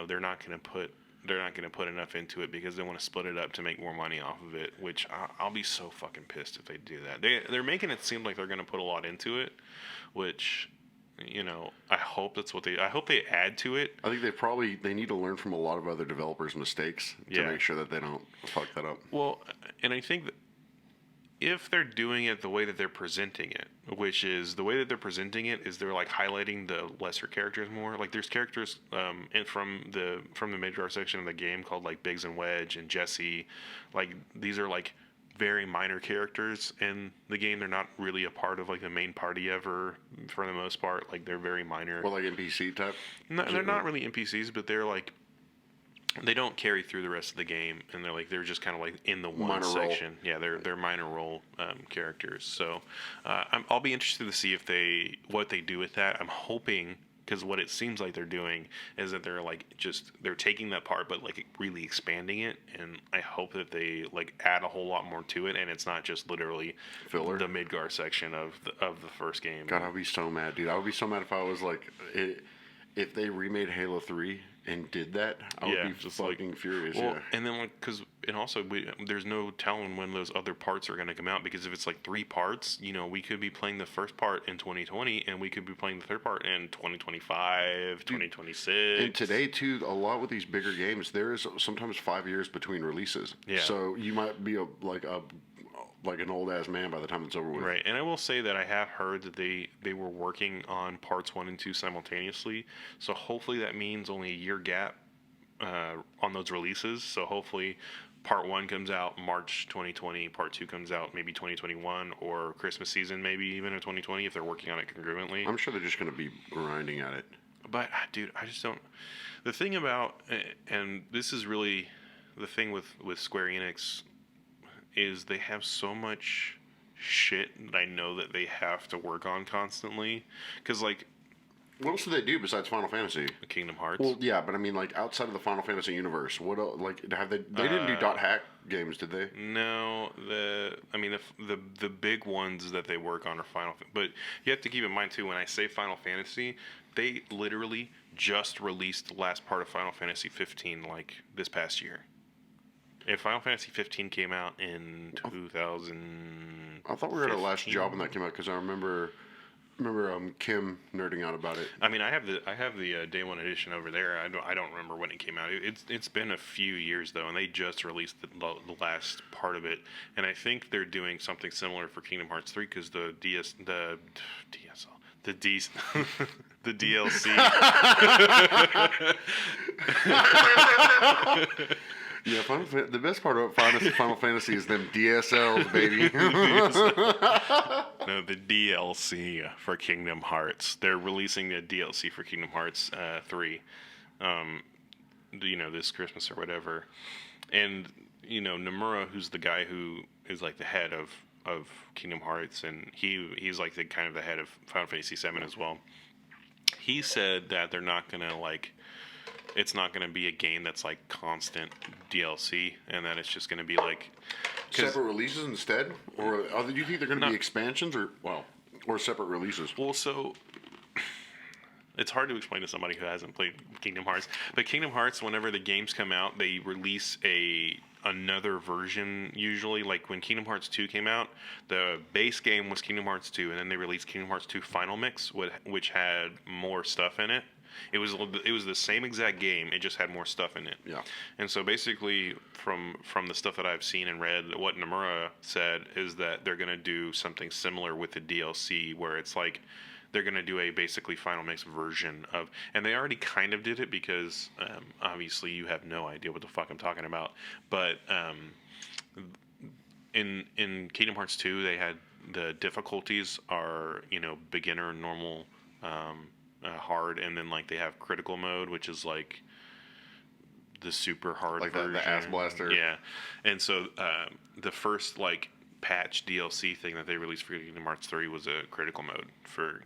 they're not gonna put enough into it because they want to split it up to make more money off of it. Which I'll be so fucking pissed if they do that. They're making it seem like they're gonna put a lot into it, which. I hope that's what I hope they add to it. I think they need to learn from a lot of other developers' mistakes to make sure that they don't fuck that up. Well, and I think that if they're doing it the way that they're presenting it, which is the way that they're presenting it is they're like highlighting the lesser characters more. Like there's characters from the Midgar section of the game called like Biggs and Wedge and Jesse. Like these are like very minor characters in the game. They're not really a part of like the main party ever for the most part. Like they're very minor. Well, like NPC type? No, they're not really NPCs, but they're like they don't carry through the rest of the game, and they're just kind of like in the one Minor role. section. Yeah, they're minor role characters. So I'll be interested to see what they do with that. I'm hoping because what it seems like they're doing is that they're taking that part but like really expanding it, and I hope that they like add a whole lot more to it, and it's not just literally Filler? the Midgar section of the first game. God, I'd be so mad, dude. I would be so mad if I was like, if they remade Halo 3 and did that, I would be just fucking furious. Well, Yeah. and then and also there's no telling when those other parts are going to come out, because if it's like 3 parts, we could be playing the first part in 2020 and we could be playing the third part in 2025, 2026. And today too, a lot with these bigger games, there is sometimes 5 years between releases. Yeah. So you might be like an old ass man by the time it's over with. Right, and I will say that I have heard that they were working on parts 1 and 2 simultaneously, so hopefully that means only a year gap on those releases. So hopefully part 1 comes out March 2020, part 2 comes out maybe 2021 or Christmas season maybe even in 2020 if they're working on it congruently. I'm sure they're just going to be grinding at it. But dude, I just don't. The thing about, and this is really the thing with Square Enix, is they have so much shit that I know that they have to work on constantly. Because like What else do they do besides Final Fantasy? Kingdom Hearts. Well, yeah, but I mean, like outside of the Final Fantasy universe, what else, like have they? They didn't do dot hack games, did they? No, the big ones that they work on are but you have to keep in mind too, when I say Final Fantasy, they literally just released the last part of Final Fantasy 15 like this past year. If Final Fantasy 15 came out in 2000, I thought we were at our last job when that came out because I remember remember Kim nerding out about it. I mean, I have the day one edition over there. I don't remember when it came out. It's been a few years though, and they just released the last part of it. And I think they're doing something similar for Kingdom Hearts 3 because the the DLC. Yeah, the best part about Final Fantasy is them DSLs, baby. No, the DLC for Kingdom Hearts. They're releasing the DLC for Kingdom Hearts 3. This Christmas or whatever. And Nomura, who's the guy who is like the head of Kingdom Hearts, and he's like the kind of the head of Final Fantasy 7 as well. He said that they're not gonna it's not gonna be a game that's like constant DLC, and that it's just gonna be like separate releases instead, or do you think they're gonna be expansions or separate releases? Well, so it's hard to explain to somebody who hasn't played Kingdom Hearts. But Kingdom Hearts, whenever the games come out, they release another version usually. Like when Kingdom Hearts 2 came out, the base game was Kingdom Hearts 2, and then they released Kingdom Hearts 2 Final Mix, which had more stuff in it. It was the same exact game, it just had more stuff in it. Yeah. And so basically, from the stuff that I've seen and read, what Nomura said is that they're going to do something similar with the DLC, where it's like they're going to do a basically Final Mix version of, and they already kind of did it because obviously you have no idea what the fuck I'm talking about. But in Kingdom Hearts 2, they had the difficulties are beginner, normal, hard, and then like they have critical mode, which is like the super hard like version. the ass blaster. Yeah, and so the first like patch DLC thing that they released for Kingdom Hearts 3 was a critical mode for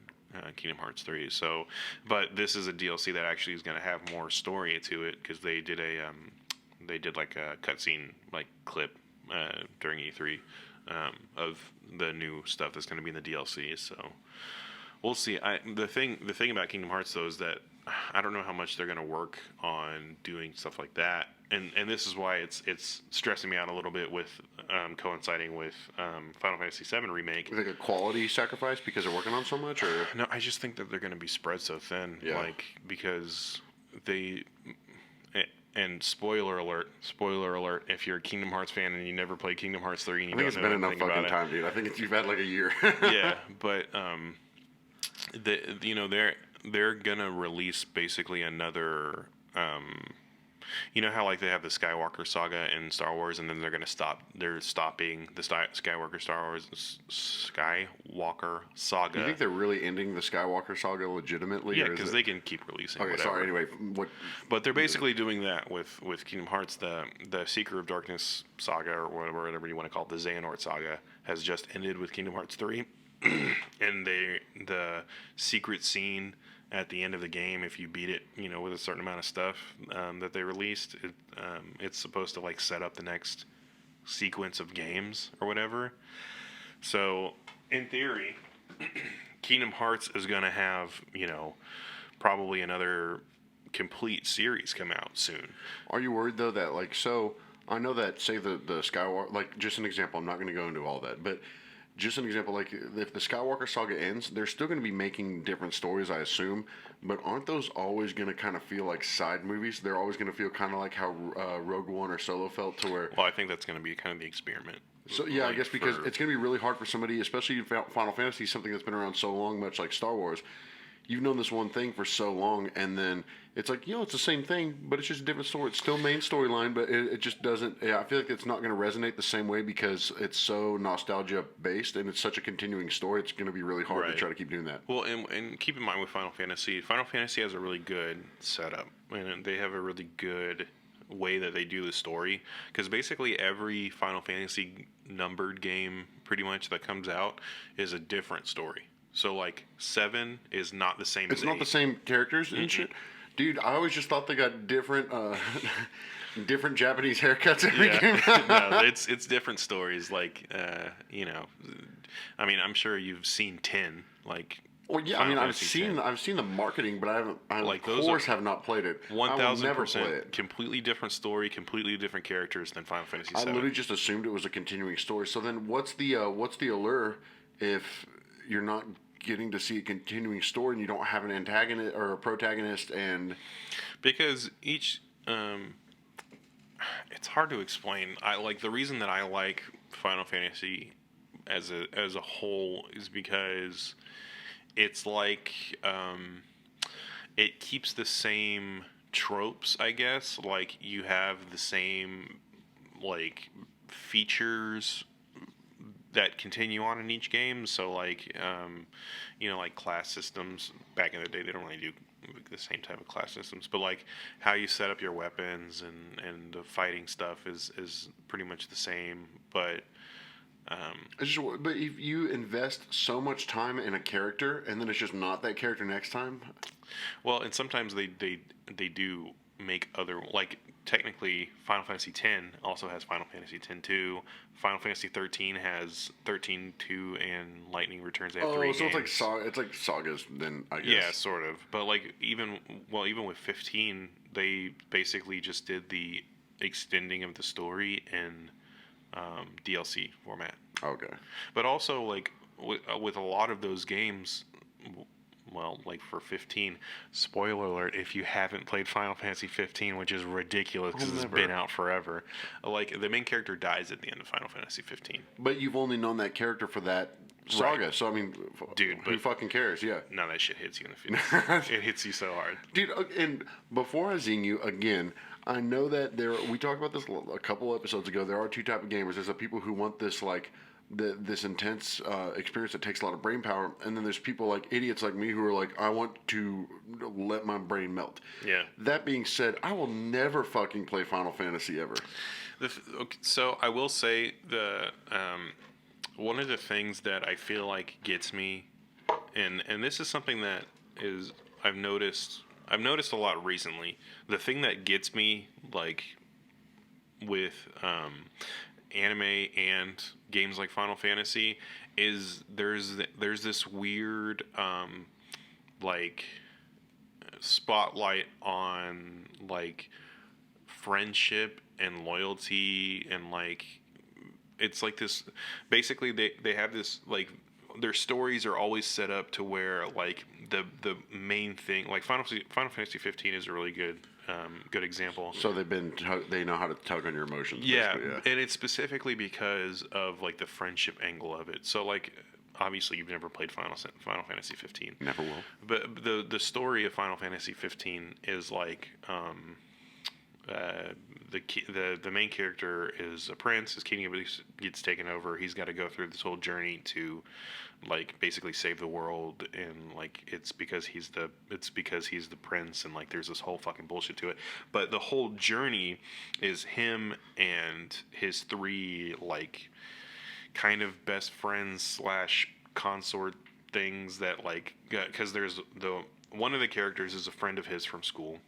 Kingdom Hearts 3. So, but this is a DLC that actually is going to have more story to it because they did like a cutscene like clip during E3 of the new stuff that's going to be in the DLC. So we'll see. The thing about Kingdom Hearts though is that I don't know how much they're going to work on doing stuff like that, and this is why it's stressing me out a little bit with coinciding with Final Fantasy VII Remake. Is it like a quality sacrifice because they're working on so much, or no? I just think that they're going to be spread so thin, like because they. And spoiler alert! If you're a Kingdom Hearts fan and you never played Kingdom Hearts 3, and you don't know anything about it, it's been enough fucking time, dude. I think you've had like a year. Yeah, but they're gonna release basically another. How like they have the Skywalker saga in Star Wars, and then they're stopping the Skywalker saga. You think they're really ending the Skywalker saga legitimately? Yeah, because they can keep releasing. Okay, whatever. sorry. Anyway, But they're basically doing that with Kingdom Hearts. The Seeker of Darkness saga, or whatever you want to call it, the Xehanort saga, has just ended with Kingdom Hearts 3, and the secret scene at the end of the game, if you beat it, with a certain amount of stuff that they released, it's supposed to like set up the next sequence of games or whatever. So in theory, Kingdom Hearts is going to have probably another complete series come out soon. Are you worried though that I know that say the Skywalker, like just an example, I'm not going to go into all that, but just an example, like if the Skywalker saga ends, they're still going to be making different stories, I assume. But aren't those always going to kind of feel like side movies? They're always going to feel kind of like how Rogue One or Solo felt, to where. Well, I think that's going to be kind of the experiment. So yeah, I guess because it's going to be really hard for somebody, especially in Final Fantasy, something that's been around so long, much like Star Wars. You've known this one thing for so long, and then it's like, it's the same thing, but it's just a different story. It's still main storyline, but it just doesn't. Yeah, I feel like it's not going to resonate the same way because it's so nostalgia based, and it's such a continuing story. It's going to be really hard to try to keep doing that. Well, and keep in mind with Final Fantasy has a really good setup, and they have a really good way that they do the story, because basically every Final Fantasy numbered game pretty much that comes out is a different story. So, like, 7 is not the same as 8. It's not the same characters and shit? Dude, I always just thought they got different different Japanese haircuts every game. No, it's different stories. Like, I mean, I'm sure you've seen 10. Like, well, yeah, I mean, I've seen the marketing, but have not played it. 1,000% completely different story, completely different characters than Final Fantasy 7. I literally just assumed it was a continuing story. So then, what's the allure if you're not getting to see a continuing story, and you don't have an antagonist or a protagonist, and because each it's hard to explain. I like the reason that I like Final Fantasy as a whole is because it's like it keeps the same tropes, I guess. Like you have the same like features that continue on in each game. So like like class systems back in the day, they don't really do the same type of class systems, but like how you set up your weapons and the fighting stuff is pretty much the same. But but if you invest so much time in a character and then it's just not that character next time. well, and sometimes they do make other, like technically Final Fantasy X also has Final Fantasy X-2. Final Fantasy 13 has 13-2 and Lightning Returns. They have three So games. it's like sagas then, I guess. Yeah, sort of. But like even with 15, they basically just did the extending of the story in DLC format. Okay. But also like with a lot of those games, well, like for 15, spoiler alert, if you haven't played Final Fantasy 15, which is ridiculous because it's been out forever, like the main character dies at the end of Final Fantasy 15. But you've only known that character for that saga, Right. so I mean, Dude, who fucking cares? Yeah. None of that shit hits you in the feelings. It hits you so hard. Dude, and before I zing you again, I know that we talked about this a couple episodes ago. There are two type of gamers. There's the people who want this like this intense experience that takes a lot of brain power, and then there's people like idiots like me who are like, I want to let my brain melt. Yeah. That being said, I will never fucking play Final Fantasy ever. So I will say one of the things that I feel like gets me, and this is something that is I've noticed a lot recently. The thing that gets me like with anime and games like Final Fantasy is there's this weird like spotlight on like friendship and loyalty, and like it's like this basically they have this like their stories are always set up to where like the main thing, like Final Fantasy 15 is a really good example. So they know how to tug on your emotions. Yeah, and it's specifically because of like the friendship angle of it. So like obviously you've never played Final Fantasy 15. Never will. But the story of Final Fantasy 15 is like the main character is a prince. His kingdom gets taken over. He's got to go through this whole journey to like basically save the world, and like it's because he's the prince, and like there's this whole fucking bullshit to it. But the whole journey is him and his three like kind of best friends / consort things that like, because there's one of the characters is a friend of his from school.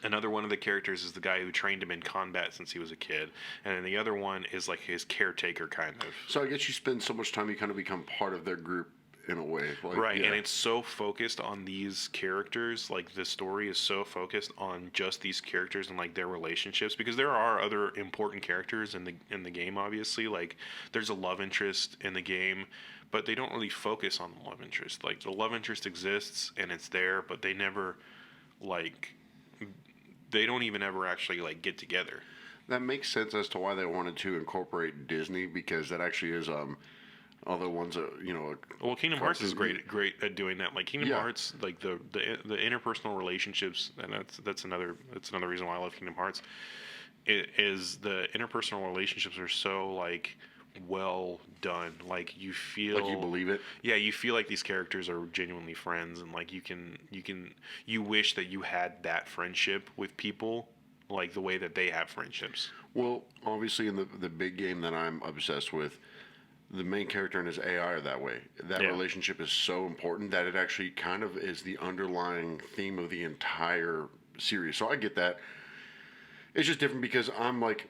Another one of the characters is the guy who trained him in combat since he was a kid. And then the other one is like his caretaker, kind of. So I guess you spend so much time, you kind of become part of their group in a way. Like, right, yeah. and it's so focused on these characters. Like the story is so focused on just these characters and like their relationships, because there are other important characters in the game, obviously. Like there's a love interest in the game, but they don't really focus on the love interest. Like the love interest exists and it's there, but they never like... they don't even ever actually like get together. That makes sense as to why they wanted to incorporate Disney, because that actually is other ones that well, Kingdom Hearts is great at doing that. Like Kingdom Hearts, like the interpersonal relationships, and that's another reason why I love Kingdom Hearts. Is the interpersonal relationships are so like well done. Like you feel like you believe it. Yeah, you feel like these characters are genuinely friends, and like you wish that you had that friendship with people like the way that they have friendships. Well, obviously in the big game that I'm obsessed with, the main character and his AI are that way. That relationship is so important that it actually kind of is the underlying theme of the entire series. So I get that. It's just different because I'm like,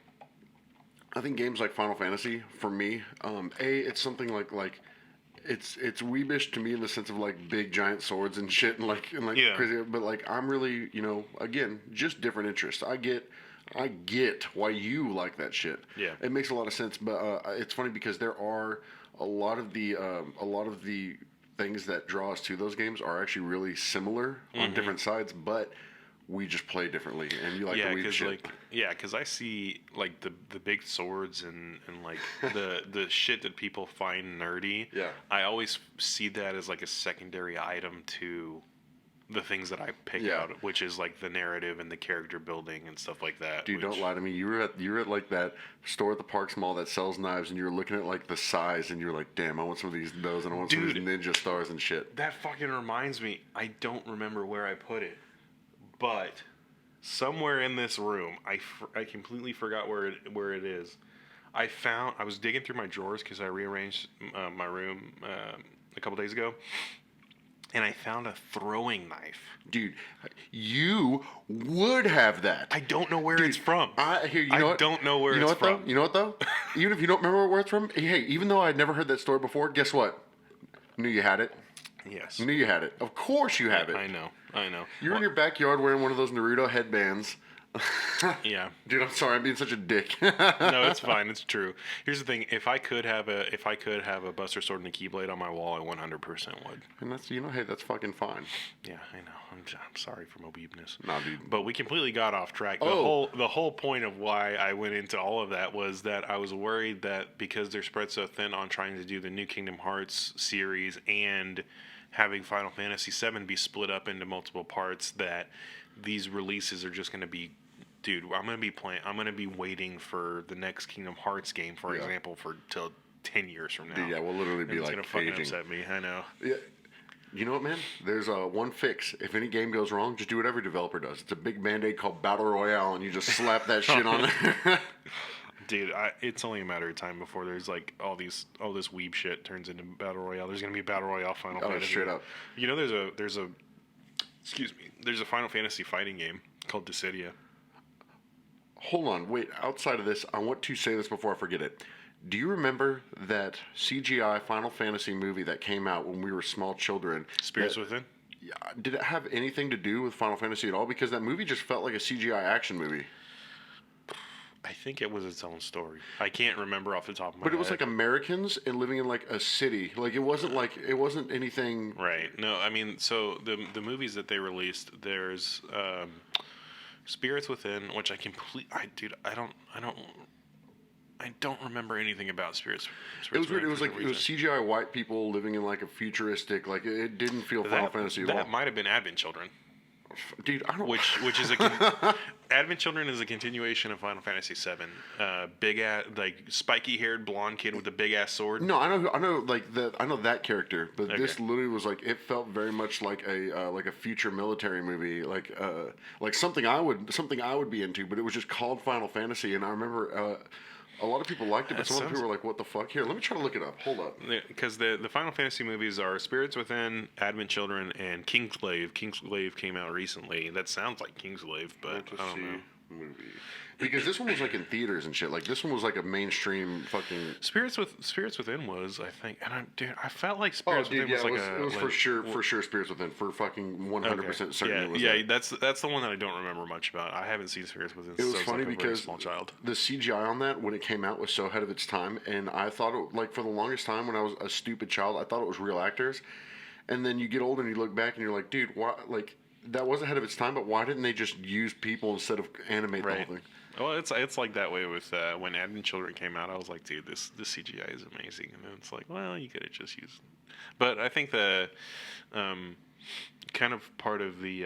I think games like Final Fantasy, for me, it's something like it's weebish to me in the sense of like big giant swords and shit and crazy. But like I'm really, again, just different interests. I get why you like that shit. Yeah, it makes a lot of sense. But it's funny because there are a lot of the things that draw us to those games are actually really similar on different sides, but we just play differently, and you like the weird shit. Because I see like the big swords and like the shit that people find nerdy. Yeah. I always see that as like a secondary item to the things that I pick out, which is like the narrative and the character building and stuff like that. Dude, don't lie to me. You were at like that store at the Parks Mall that sells knives, and you're looking at like the size, and you're like, damn, I want some of those, and I want some of these ninja stars and shit. That fucking reminds me. I don't remember where I put it. But somewhere in this room, I completely forgot where it is. I was digging through my drawers because I rearranged my room a couple days ago, and I found a throwing knife. Dude, you would have that. I don't know where it's from. I don't know where it's from. You know what though? Even if you don't remember where it's from, hey, even though I'd never heard that story before, guess what? Knew you had it. Yes. Knew you had it. Of course you have it. I know. You're in your backyard wearing one of those Naruto headbands. Yeah. Dude, I'm sorry. I'm being such a dick. No, it's fine. It's true. Here's the thing. If I could have a Buster Sword and a Keyblade on my wall, I 100% would. And that's, hey, that's fucking fine. Yeah, I know. I'm sorry for my weebness. Nah, dude. But we completely got off track. The whole point of why I went into all of that was that I was worried that because they're spread so thin on trying to do the new Kingdom Hearts series and having Final Fantasy VII be split up into multiple parts, that these releases are just going to be, dude, I'm going to be waiting for the next Kingdom Hearts game, for example, till 10 years from now. Dude, yeah, we'll literally be like, it's going to fucking upset me. I know. Yeah. You know what, man? There's one fix. If any game goes wrong, just do what every developer does. It's a big Band-Aid called Battle Royale, and you just slap that shit on there. Dude, it's only a matter of time before there's like all this weeb shit turns into Battle Royale. There's gonna be a Battle Royale Final Fantasy. Straight up. You know, there's a Final Fantasy fighting game called Dissidia. Hold on, wait. Outside of this, I want to say this before I forget it. Do you remember that CGI Final Fantasy movie that came out when we were small children? Spirits Within? Yeah, did it have anything to do with Final Fantasy at all? Because that movie just felt like a CGI action movie. I think it was its own story. I can't remember off the top of my head. But it was like Americans and living in like a city. Like it wasn't anything. Right. No, I mean, so the movies that they released, there's Spirits Within, which I don't remember anything about Spirits. It was weird. It was CGI white people living in like a futuristic. Like it didn't feel Final Fantasy at all. That might have been Advent Children. Dude, I don't. Which is Advent Children is a continuation of Final Fantasy VII. Big ass, like spiky haired blonde kid with a big ass sword. No, I know that character, but this literally was like, it felt very much like a future military movie, like something I would be into, but it was just called Final Fantasy, and I remember. A lot of people liked it, but some people were like, what the fuck? Here, let me try to look it up. Hold up. Because the Final Fantasy movies are Spirits Within, Advent Children, and Kingsglaive. Kingsglaive came out recently. That sounds like Kingsglaive, but I don't know. Movie. Because this one was like in theaters and shit. Like this one was like a mainstream fucking. Spirits Within was, I think, and I felt like Spirits Within was it was for sure Spirits Within, for fucking 100% certain. Yeah, that's the one that I don't remember much about. I haven't seen Spirits Within since I was funny like a very small child. The CGI on that when it came out was so ahead of its time, and I thought it, like for the longest time when I was a stupid child, I thought it was real actors, and then you get older and you look back and you're like, dude, why like. That was ahead of its time, but why didn't they just use people instead of animate the whole thing? Well, it's like that way with when Advent Children came out. I was like, dude, this CGI is amazing, and then it's like, well, you could have just used. But I think the kind of part of the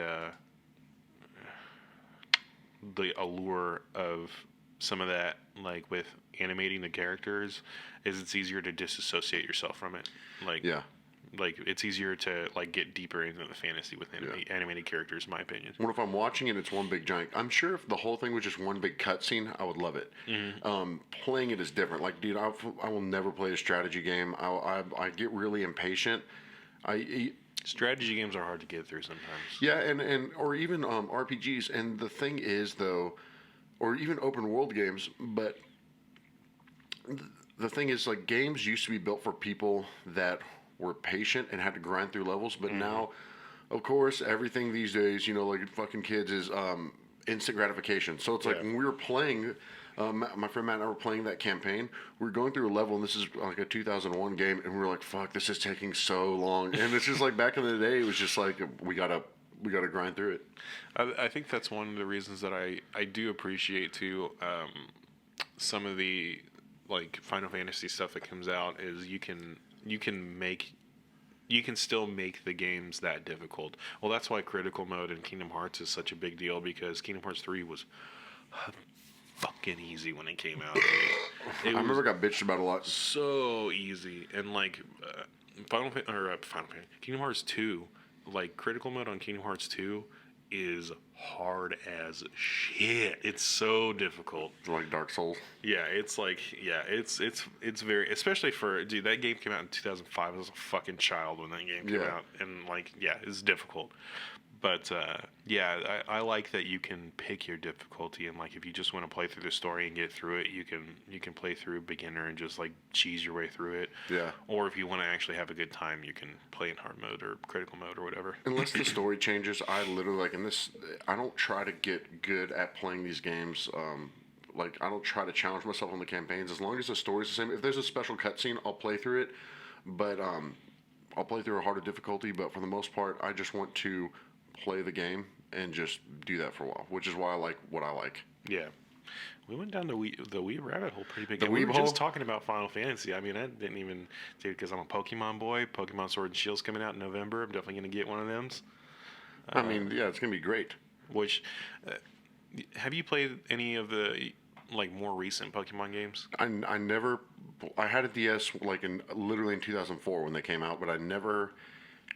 allure of some of that, like with animating the characters, is it's easier to disassociate yourself from it. Like Like it's easier to like get deeper into the fantasy with animated characters, in my opinion. Well, if I'm watching it, it's one big giant. I'm sure if the whole thing was just one big cutscene, I would love it. Mm-hmm. Playing it is different. Like, dude, I will never play a strategy game. I get really impatient. Strategy games are hard to get through sometimes. Yeah, and or even RPGs. And the thing is, though, or even open world games. But the thing is, like, games used to be built for people that were patient and had to grind through levels, but now, of course, everything these days, you know, like fucking kids is instant gratification. So it's like Yeah. when we were playing, my friend Matt and I were playing that campaign. We were going through a level, and this is like a 2001 game, and we were like, "Fuck, this is taking so long." And it's just like back in the day, it was just like we gotta grind through it. I think that's one of the reasons that I do appreciate too some of the like Final Fantasy stuff that comes out is you can still make the games that difficult. Well, that's why critical mode in Kingdom Hearts is such a big deal because Kingdom Hearts 3 was fucking easy when it came out. I It remember was got bitched about a lot. so easy and like Final Fantasy Kingdom Hearts 2, like critical mode on Kingdom Hearts 2 is hard as shit. It's so difficult. Like Dark Souls. Yeah, it's like it's very, especially for dude, that game came out in 2005. I was a fucking child when that game came Yeah. out, and like yeah, it's difficult. But yeah, I like that you can pick your difficulty, and like if you just want to play through the story and get through it, you can play through beginner and just like cheese your way through it. Yeah. Or if you want to actually have a good time, you can play in hard mode or critical mode or whatever. Unless the story changes, I literally like in this. I don't try to get good at playing these games. Like I don't try to challenge myself on the campaigns. As long as the story's the same. If there's a special cutscene, I'll play through it. But I'll play through a harder difficulty. But for the most part, I just want to play the game and just do that for a while, which is why I like what I like. Yeah. We went down the Wii rabbit hole pretty big. The And we weeb were hole? just talking about Final Fantasy. I mean, I didn't even, dude, because I'm a Pokemon boy. Pokemon Sword and Shield's coming out in November. I'm definitely going to get one of them. I mean, yeah, it's gonna be great. Which, have you played any of the like more recent Pokemon games? I never. I had a DS like in literally in 2004 when they came out, but I never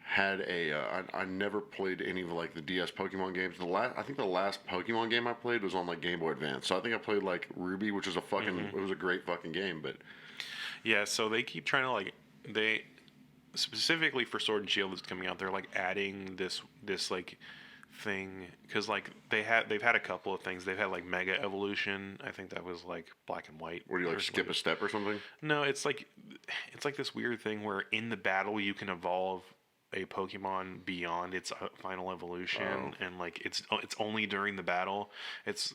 had a. I never played any of like the DS Pokemon games. I think the last Pokemon game I played was on like Game Boy Advance. So I think I played like Ruby, which was a fucking. It was a great fucking game, but Yeah, so they keep trying to like they specifically for Sword and Shield that's coming out. They're like adding this like thing because like they've had a couple of things. They've had like Mega Evolution. I think that was like Black and White. where do you like Or skip a step or something? No, it's like this weird thing where in the battle you can evolve a Pokemon beyond its final evolution, and like it's only during the battle. It's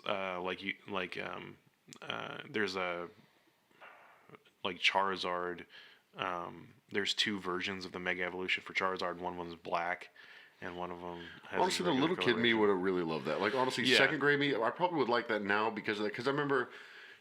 there's a like Charizard. There's two versions of the Mega Evolution for Charizard. One was black, and one of them has Honestly, the little kid me would have really loved that. Like honestly, Yeah. second grade me, I probably would like that now because of that. Because I remember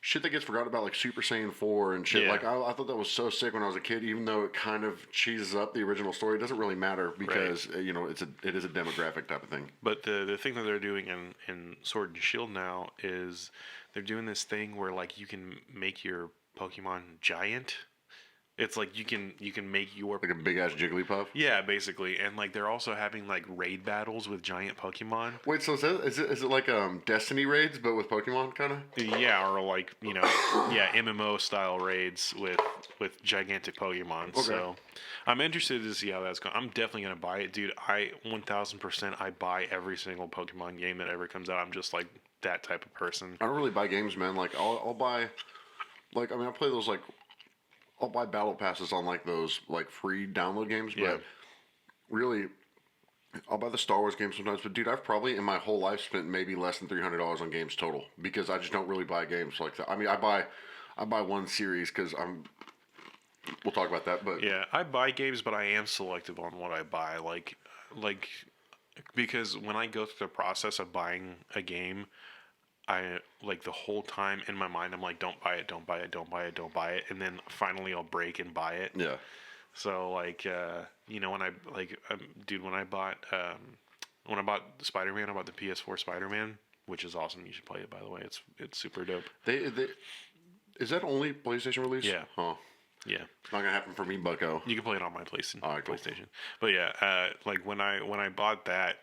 shit that gets forgotten about, like Super Saiyan 4 and shit. Yeah. Like I thought that was so sick when I was a kid. Even though it kind of cheeses up the original story, it doesn't really matter because you know it is a demographic type of thing. But the thing that they're doing in Sword and Shield now is they're doing this thing where like you can make your Pokemon giant. It's like you can make your Like a big ass Jigglypuff. yeah, basically, and like they're also having like raid battles with giant Pokemon. Wait, so is it like Destiny raids but with Pokemon kind of? Yeah, or like yeah, MMO style raids with gigantic Pokemon. Okay. So I'm interested to see how that's going. I'm definitely gonna buy it, dude. I 1000% I buy every single Pokemon game that ever comes out. I'm just like that type of person. I don't really buy games, man. Like I'll buy, like I mean I play those like. I'll buy battle passes on like those like free download games, but Yeah. really, I'll buy the Star Wars games sometimes. But dude, I've probably in my whole life spent maybe less than $300 on games total because I just don't really buy games like that. I mean, I buy one series because I'm. We'll talk about that, but Yeah, I buy games, but I am selective on what I buy. Like because when I go through the process of buying a game, I like the whole time in my mind I'm like, don't buy it, don't buy it, don't buy it, don't buy it, and then finally I'll break and buy it. yeah, So like when I dude when I bought Spider-Man, I bought the PS4 Spider-Man, which is awesome. You should play it, by the way. It's super dope. they is that only PlayStation release? Yeah. Huh. Yeah. Not gonna happen for me, Bucko. You can play it on my PlayStation. Alright, cool. PlayStation. But yeah, like when I bought that,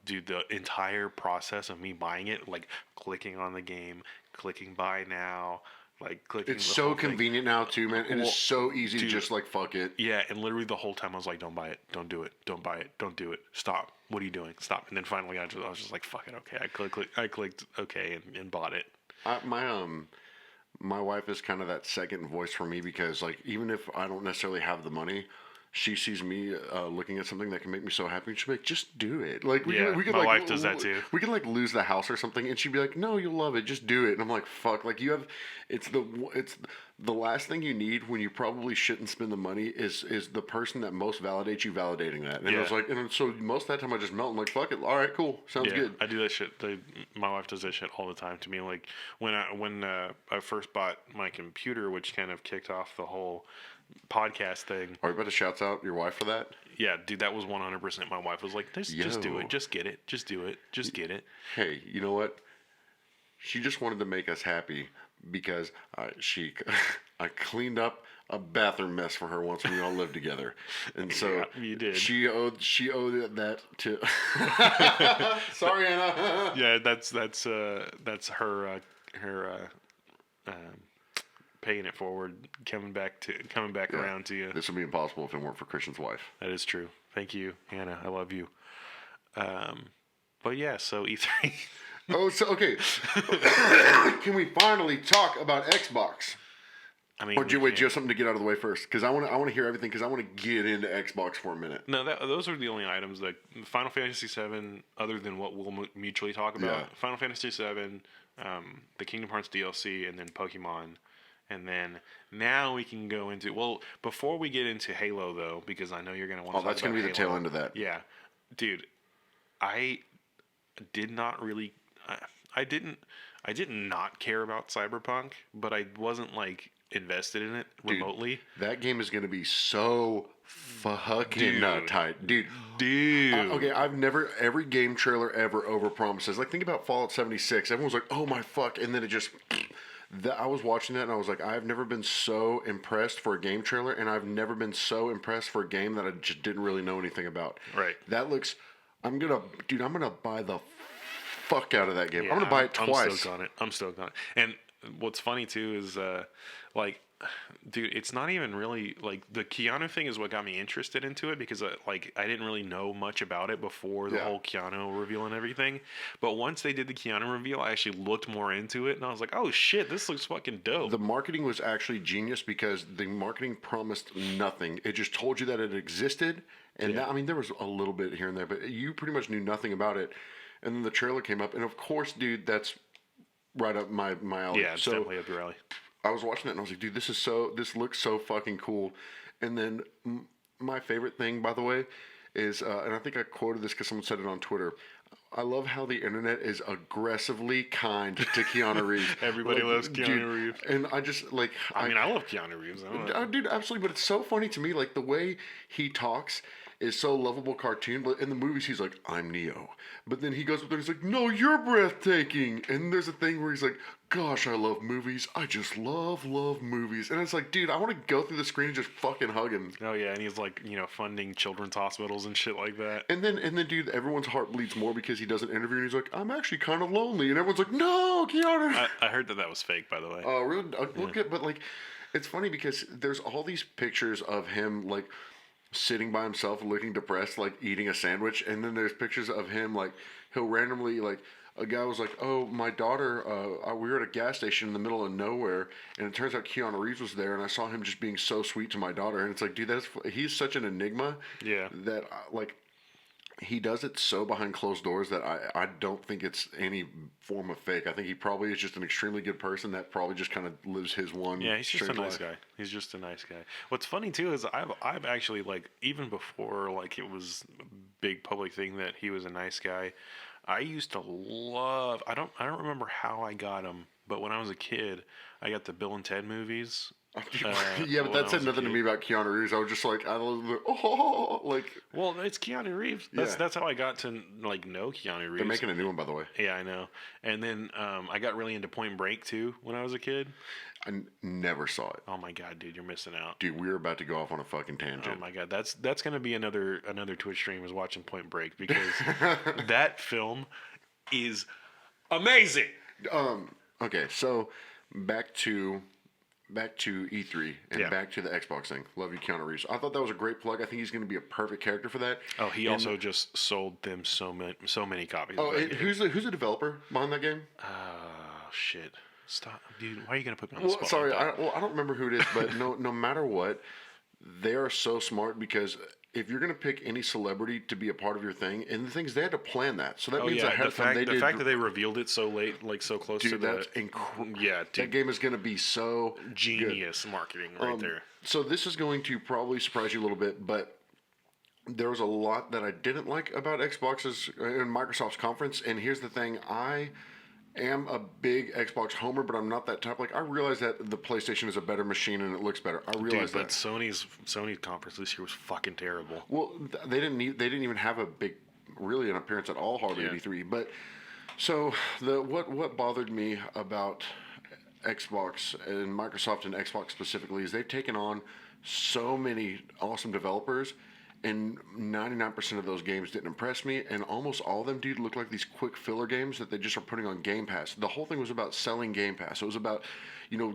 the entire process of me buying it, like clicking on the game, clicking buy now, like clicking. It's the so whole thing. convenient now too, man. It Well, is so easy to dude. just like fuck it. Yeah, and literally the whole time I was like, don't buy it, don't do it, don't buy it, don't do it, stop. What are you doing? Stop. And then finally I was just like, fuck it, okay. I clicked okay and bought it. My wife is kind of that second voice for me because like even if I don't necessarily have the money, she sees me looking at something that can make me so happy, and she'll be like, "Just do it." Like Yeah, we could my like wife does that too. we could like lose the house or something, and she'd be like, "No, you'll love it. Just do it." And I'm like, "Fuck!" Like you have, it's the last thing you need when you probably shouldn't spend the money is the person that most validates you validating that. And I was Yeah. like, and so most of that time I just melt. I'm like, "Fuck it. All right, cool. Sounds Yeah, good." I do that shit. My wife does that shit all the time to me. Like when I first bought my computer, which kind of kicked off the whole podcast thing. Are you about to shout out your wife for that? Yeah, dude, that was 100%. My wife was like, just do Yo. it, just get it, just do it, just get it. Hey, you know what? She just wanted to make us happy because I cleaned up a bathroom mess for her once when we all lived together, and so Yeah, you did. She owed that to. Sorry, Anna. Yeah, that's her paying it forward, coming back around to you. This would be impossible if it weren't for Christian's wife. That is true. Thank you, Hannah. I love you. But yeah, so E3. Oh, so okay. Can we finally talk about Xbox? I mean, Or do you wait? Do you have something to get out of the way first? Because I want to hear everything. Because I want to get into Xbox for a minute. No, those are the only items. Like Final Fantasy VII, other than what we'll mutually talk about. Yeah. Final Fantasy VII, the Kingdom Hearts DLC, and then Pokemon. And then now we can go into, well, before we get into Halo though, because I know you're gonna want to. Oh, that's gonna be the tail end of that. Yeah, dude, I did not really, I didn't not care about Cyberpunk, but I wasn't like invested in it remotely. That game is gonna be so fucking tight, dude. Okay, I've never every game trailer ever overpromises. Like think about Fallout 76. Everyone's like, "Oh my fuck," and then it just. I was watching that and I was like, I've never been so impressed for a game trailer, and I've never been so impressed for a game that I just didn't really know anything about. Right. That looks. I'm gonna buy the fuck out of that game. Yeah, I'm gonna buy it twice. I'm stoked on it. And what's funny too is like, dude, it's not even really like the Keanu thing is what got me interested into it, because like I didn't really know much about it before the whole Keanu reveal and everything. But once they did the Keanu reveal, I actually looked more into it, and I was like, oh shit, this looks fucking dope. The marketing was actually genius because the marketing promised nothing. It just told you that it existed, and that, I mean, there was a little bit here and there, but you pretty much knew nothing about it. And then the trailer came up, and of course, dude, that's right up my alley. Yeah, it's definitely up your alley. I was watching it and I was like, dude, this looks so fucking cool. And then my favorite thing, by the way, is, and I think I quoted this because someone said it on Twitter. I love how the internet is aggressively kind to Keanu Reeves. Everybody loves Keanu Reeves. And I just like. I mean, I love Keanu Reeves. Dude, absolutely. But it's so funny to me, like the way he talks is so lovable cartoon, but in the movies he's like, I'm Neo. But then he goes up there and he's like, no, you're breathtaking. And there's a thing where he's like, gosh, I love movies. I just love movies. And it's like, dude, I want to go through the screen and just fucking hug him. Oh yeah, and he's like, funding children's hospitals and shit like that. And then dude, everyone's heart bleeds more because he does an interview and he's like, I'm actually kind of lonely. And everyone's like, no, Keanu. I heard that was fake, by the way. Oh, really? Look at, but like, it's funny because there's all these pictures of him like sitting by himself looking depressed, like eating a sandwich, and then there's pictures of him like he'll randomly like a guy was like, oh, my daughter, we were at a gas station in the middle of nowhere, and it turns out Keanu Reeves was there, and I saw him just being so sweet to my daughter, and it's like, dude, he's such an enigma. Yeah. That like he does it so behind closed doors that I don't think it's any form of fake. I think he probably is just an extremely good person that probably just kind of lives his one. Yeah, he's just a nice life. guy. He's just a nice guy. What's funny too is I've actually, like, even before like it was a big public thing that he was a nice guy, I used to love. I don't remember how I got him, but when I was a kid, I got the Bill and Ted movies. Yeah, but that said nothing to me about Keanu Reeves. I was just like, Well, it's Keanu Reeves. That's how I got to like know Keanu Reeves. They're making a new one, by the way. Yeah, I know. And then I got really into Point Break too when I was a kid. I never saw it. Oh my god, dude, you're missing out. Dude, we're about to go off on a fucking tangent. Oh my god, that's gonna be another Twitch stream is watching Point Break, because that film is amazing. Okay, so back to E3 and back to the Xbox thing. Love you, Keanu Reeves. I thought that was a great plug. I think he's going to be a perfect character for that. Oh, he also just sold them so many copies. Oh, who's the developer behind that game? Oh shit! Stop, dude. Why are you gonna put me on the spot? Sorry, like that? I don't remember who it is, but no matter what, they are so smart because if you're going to pick any celebrity to be a part of your thing, and the things they had to plan that, so that Oh means yeah, ahead of time they the did. fact that they revealed it so late, like so close to Dude, the that's incredible. yeah, That dude, game is going to be so genius marketing right there. So this is going to probably surprise you a little bit, but there was a lot that I didn't like about Xbox's and Microsoft's conference. And here's the thing: I am a big Xbox homer, but I'm not that type. Like I realize that the PlayStation is a better machine and it looks better. I realize Dude, but that. Sony's conference this year was fucking terrible. Well, they didn't even have a big really an appearance at all hardly at E3. But so what bothered me about Xbox and Microsoft and Xbox specifically is they've taken on so many awesome developers, and 99% of those games didn't impress me, and almost all of them, dude, look like these quick filler games that they just are putting on Game Pass. The whole thing was about selling Game Pass. It was about,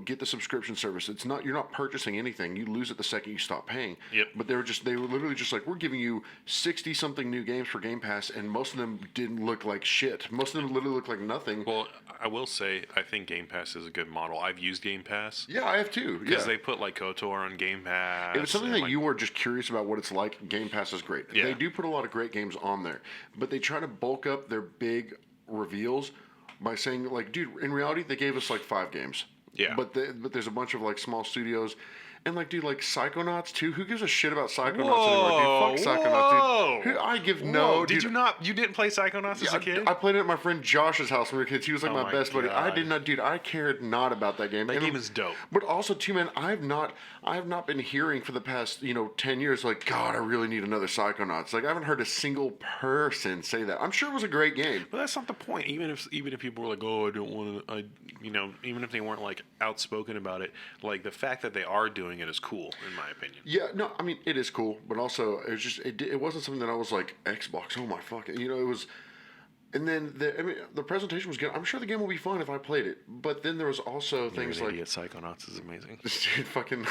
get the subscription service. It's not, you're not purchasing anything. You lose it the second you stop paying. Yep. But they were literally just like, we're giving you 60 something new games for Game Pass, and most of them didn't look like shit. Most of them literally look like nothing. Well, I will say I think Game Pass is a good model. I've used Game Pass. Yeah, I have too. Because they put like KOTOR on Game Pass. If it's something that you were just curious about what it's like, Game Pass is great. Yeah. They do put a lot of great games on there, but they try to bulk up their big reveals by saying like, dude, in reality, they gave us like 5 games. Yeah. But there's a bunch of like small studios. And like, dude, like Psychonauts 2. Who gives a shit about Psychonauts anymore, dude? Fuck Psychonauts, dude. I give no. Did dude, you not? You didn't play Psychonauts as a kid? I played it at my friend Josh's house when we were kids. He was like Oh my my best buddy. I God. did not, dude. I cared not about that game. That game is dope. But also, too, man, I have not been hearing for the past 10 years like, God, I really need another Psychonauts. Like I haven't heard a single person say that. I'm sure it was a great game. But that's not the point. Even if people were like, "Oh, I don't want to," even if they weren't like outspoken about it, like the fact that they are doing it is cool, in my opinion. Yeah, no, I mean it is cool, but also it was just it wasn't something that I was like Xbox. Oh my fucking, it was. And then the presentation was good. I'm sure the game will be fun if I played it. But then there was also things like Psychonauts is amazing. dude, fucking.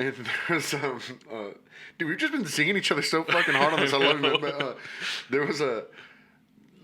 And there's dude, we've just been singing each other so fucking hard on this. I love it. But there was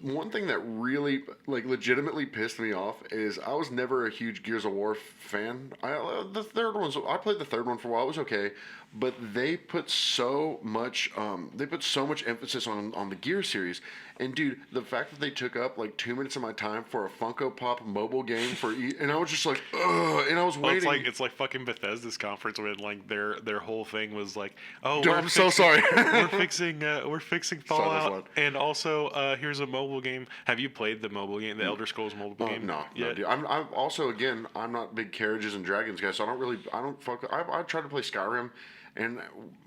one thing that really like legitimately pissed me off is I was never a huge Gears of War fan. I played the third one for a while. It was okay, but they put so much emphasis on the Gears series. And dude, the fact that they took up like 2 minutes of my time for a Funko Pop mobile game and I was just like, ugh, and I was waiting. It's like fucking Bethesda's conference when like their whole thing was like, oh, Dude, I'm so sorry. we're fixing Fallout, loud. and also here's a mobile game. Have you played the mobile game, the Elder Scrolls mobile game? No, yet? dude. I'm also again, I'm not big Carriages and Dragons guy, so I tried to play Skyrim, and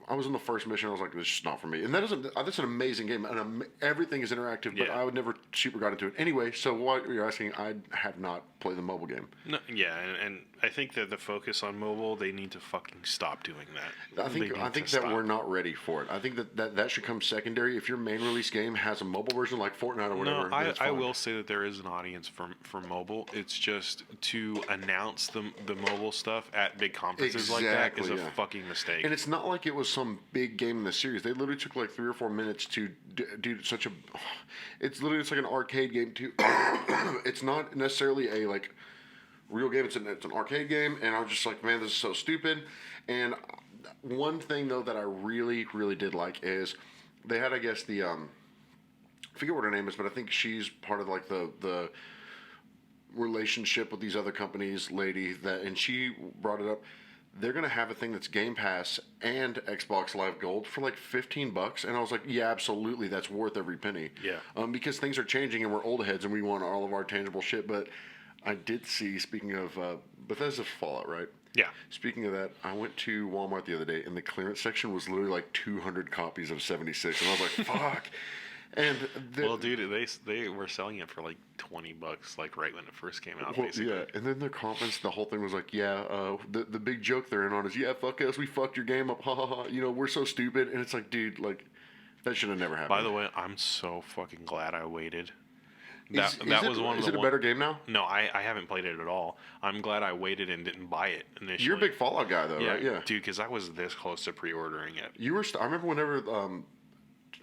I was in the first mission. I was like, this is just not for me. And that's an amazing game, and everything is interactive, but Yeah. I would never super got into it. Anyway, so what you're asking, I have not played the mobile game. No, yeah, and I think that the focus on mobile, they need to fucking stop doing that. I think that we're not ready for it. I think that should come secondary. If your main release game has a mobile version like Fortnite or whatever, No, then it's I fine. will say that there is an audience for mobile. It's just to announce the mobile stuff at big conferences like that is a fucking mistake. And it's not like it was some big game in the series. They literally took like 3 or 4 minutes to do such a. It's like an arcade game too. It's not necessarily a like real game. It's an arcade game, and I was just like, man, this is so stupid. And one thing though that I really really did like is they had, I guess, the I forget what her name is, but I think she's part of like the relationship with these other companies lady and she brought it up. They're gonna have a thing that's Game Pass and Xbox Live Gold for like $15, and I was like, yeah, absolutely, that's worth every penny. Yeah. Because things are changing and we're old heads and we want all of our tangible shit. But I did see, speaking of Bethesda Fallout, right? Yeah. Speaking of that, I went to Walmart the other day, and the clearance section was literally like 200 copies of 76, and I was like, fuck. And well, dude, they were selling it for like $20, like right when it first came out, basically. Yeah, and then their conference, the whole thing was like, yeah, the big joke they're in on is, yeah, fuck us, we fucked your game up, ha ha ha, we're so stupid, and it's like, dude, like, that should have never happened. By the way, I'm so fucking glad I waited. Is it a better game now? No, I haven't played it at all. I'm glad I waited and didn't buy it initially. You're a big Fallout guy, though, right? Yeah, dude, because I was this close to pre-ordering it. I remember whenever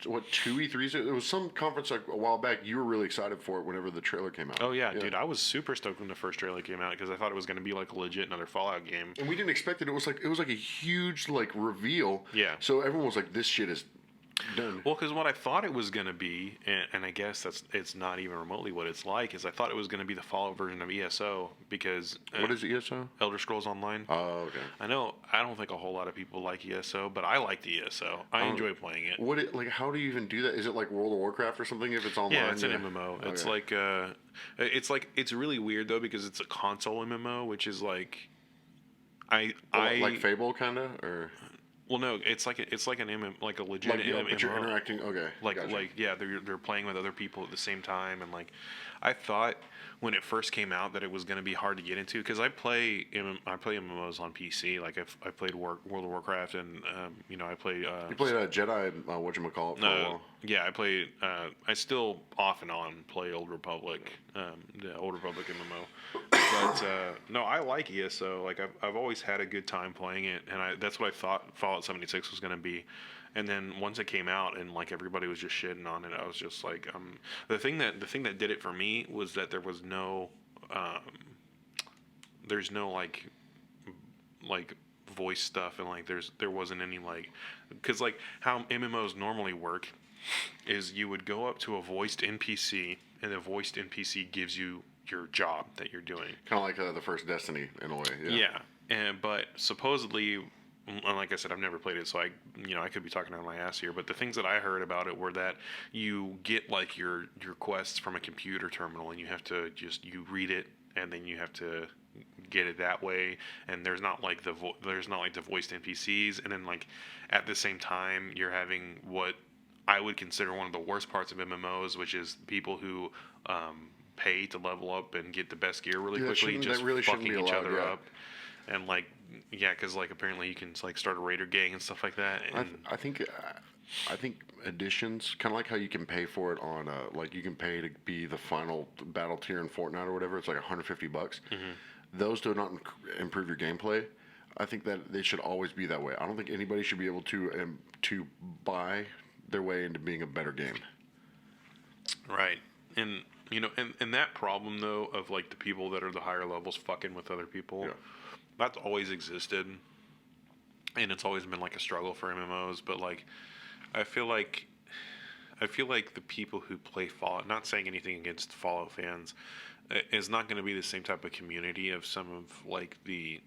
what, two E3s? It was some conference like a while back. You were really excited for it whenever the trailer came out. Oh yeah, dude, I was super stoked when the first trailer came out because I thought it was going to be like a legit another Fallout game. And we didn't expect it. It was like a huge like reveal. Yeah. So everyone was like, "This shit is done." Well, because what I thought it was going to be, and I guess it's not even remotely what it's like, is I thought it was going to be the Fallout version of ESO because What is ESO? Elder Scrolls Online. Oh, okay. I know I don't think a whole lot of people like ESO, but I liked ESO. I enjoy playing it. Like how do you even do that? Is it like World of Warcraft or something? If it's online, Yeah, it's an MMO. It's like it's really weird though because it's a console MMO, which is like like Fable kind of or. Well, no, it's like an like a legit Like, MMO. but you're interacting. Okay. Like yeah, they're playing with other people at the same time, and like I thought when it first came out that it was going to be hard to get into because I play MMOs on PC. Like I played World of Warcraft, and I played. You played Jedi. Whatchamacallit for a while. Yeah, I played. I still off and on play Old Republic, the Old Republic MMO. But no, I like ESO. Like I've always had a good time playing it, and that's what I thought Fallout 76 was going to be. And then once it came out and like everybody was just shitting on it, I was just like, the thing that did it for me was that there was no, there's no like voice stuff and like there wasn't any like, because like how MMOs normally work is you would go up to a voiced NPC and the voiced NPC gives you your job that you're doing. Kind of like the first Destiny in a way. Yeah. But supposedly. And like I said, I've never played it, so I could be talking out of my ass here. But the things that I heard about it were that you get like your quests from a computer terminal, and you have to you read it, and then you have to get it that way. And there's not like the voiced NPCs, and then like at the same time you're having what I would consider one of the worst parts of MMOs, which is people who pay to level up and get the best gear really quickly, just fucking each other up. And like, yeah, because like apparently you can like start a raider gang and stuff like that. And I think additions, kind of like how you can pay for it on like you can pay to be the final battle tier in Fortnite or whatever. It's like $150. Mm-hmm. Those do not improve your gameplay. I think that they should always be that way. I don't think anybody should be able to buy their way into being a better game. Right, and and that problem though of like the people that are the higher levels fucking with other people. Yeah. That's always existed, and it's always been like a struggle for MMOs. But like, I feel like the people who play Fallout, not saying anything against Fallout fans, is not going to be the same type of community of some of like the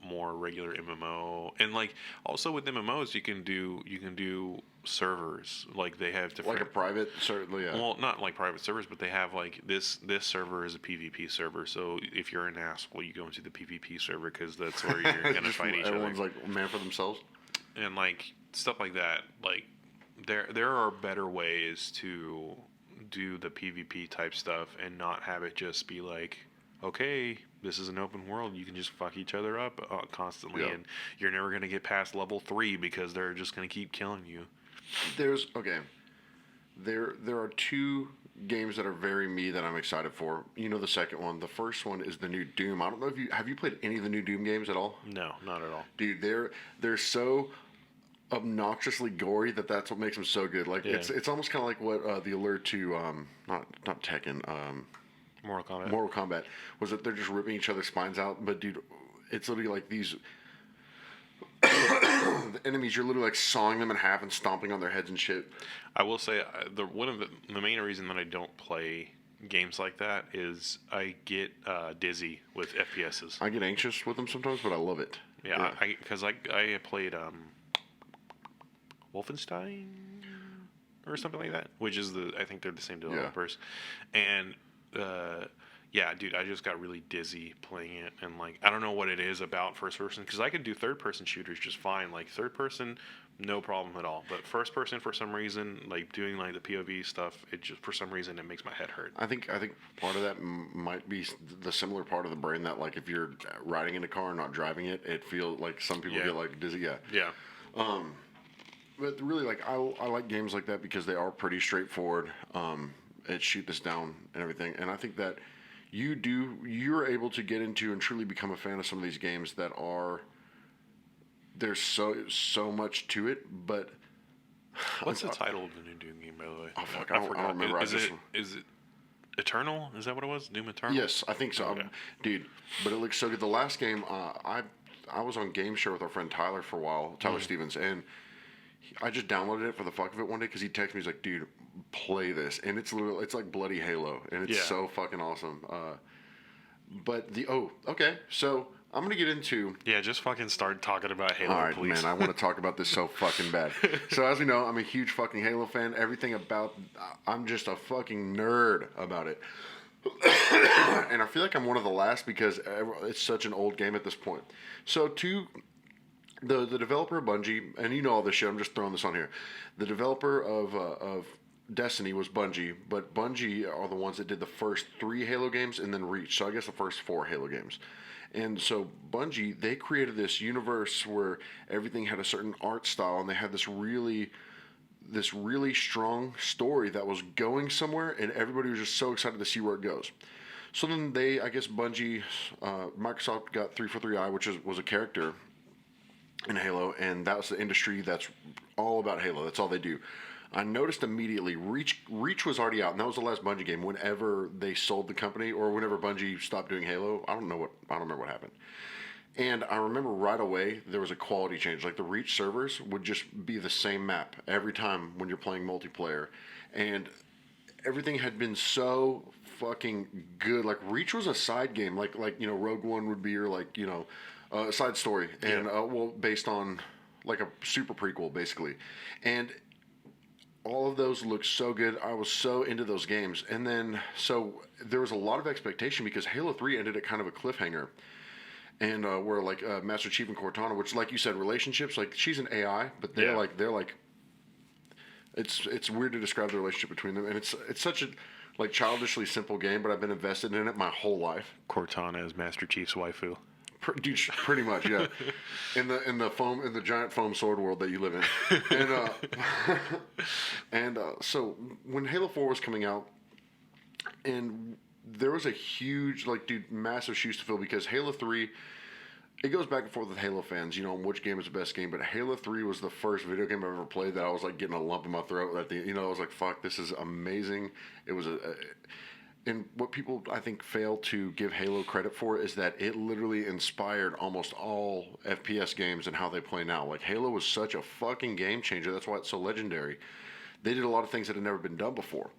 more regular MMO. And like also with MMOs, you can do servers, like they have different, like a private, certainly. Yeah. Well, not like private servers, but they have like this server is a PvP server. So if you're an asshole, you go into the PvP server because that's where you're gonna fight each other. Everyone's like man for themselves, and like stuff like that. Like there are better ways to do the PvP type stuff and not have it just be like, okay, this is an open world. You can just fuck each other up constantly, and you're never gonna get past level 3 because they're just gonna keep killing you. There are two games that are very me that I'm excited for. You know the second one. The first one is the new Doom. I don't know if you played any of the new Doom games at all? No, not at all. Dude, they're so obnoxiously gory that's what makes them so good. Like it's almost kind of like what the allure to not Tekken, Mortal Kombat was that they're just ripping each other's spines out. But dude, it's literally like these the enemies, you're literally like sawing them in half and stomping on their heads and shit. I will say one of the main reason that I don't play games like that is I get dizzy with FPSs. I get anxious with them sometimes, but I love it. Yeah. Because I played Wolfenstein or something like that, which is I think they're the same developers, and yeah, dude, I just got really dizzy playing it, and like I don't know what it is about first person, because I could do third person shooters just fine, like third person no problem at all, but first person for some reason, like doing like the POV stuff, it just for some reason it makes my head hurt. I think part of that might be the similar part of the brain that like if you're riding in a car and not driving it, it feels like some people get like dizzy. Yeah. But really, like I like games like that because they are pretty straightforward. It shoot this down and everything, and I think that you're able to get into and truly become a fan of some of these games that are there's so much to it, but What's the title of the new Doom game, by the way? Oh fuck, I don't remember. Is it Eternal? Is that what it was? Doom Eternal? Yes, I think so, Okay. dude. But it looks so good. The last game, I was on Game Share with our friend Tyler for a while, Tyler Stevens, and I just downloaded it for the fuck of it one day because he texted me. He's like, "Dude, play this," and it's like bloody Halo, and it's so fucking awesome. But okay, so I'm gonna get into. Yeah, just fucking start talking about Halo, All right, please. man, I want to talk about this so fucking bad. So as we know, I'm a huge fucking Halo fan. Everything about, I'm just a fucking nerd about it. And I feel like I'm one of the last because it's such an old game at this point. So the developer of Bungie, and you know all this shit, I'm just throwing this on here. The developer of Destiny was Bungie, but Bungie are the ones that did the first 3 Halo games and then Reach. So I guess the first 4 Halo games. And so Bungie, they created this universe where everything had a certain art style, and they had this really strong story that was going somewhere, and everybody was just so excited to see where it goes. So then I guess Bungie, Microsoft got 343i, which was a character in Halo, and that was the industry that's all about Halo. That's all they do. I noticed immediately Reach was already out, and that was the last Bungie game. Whenever they sold the company, or whenever Bungie stopped doing Halo, I don't remember what happened. And I remember right away there was a quality change. Like the Reach servers would just be the same map every time when you're playing multiplayer, and everything had been so fucking good. Like Reach was a side game, like Rogue One would be your side story, and based on like a super prequel basically, and all of those looked so good. I was so into those games, and then so there was a lot of expectation because Halo 3 ended at kind of a cliffhanger. And where like Master Chief and Cortana, which like you said, relationships, like she's an AI, but they're like it's weird to describe the relationship between them, and it's such a like childishly simple game, but I've been invested in it my whole life. Cortana is Master Chief's waifu. Dude, pretty much, yeah. In the giant foam sword world that you live in, and so when Halo 4 was coming out, and there was a huge massive shoes to fill because Halo 3. It goes back and forth with Halo fans, on which game is the best game. But Halo 3 was the first video game I've ever played that I was like getting a lump in my throat. I was like, "Fuck, this is amazing." It was and what people I think fail to give Halo credit for is that it literally inspired almost all FPS games and how they play now. Like Halo was such a fucking game changer. That's why it's so legendary. They did a lot of things that had never been done before.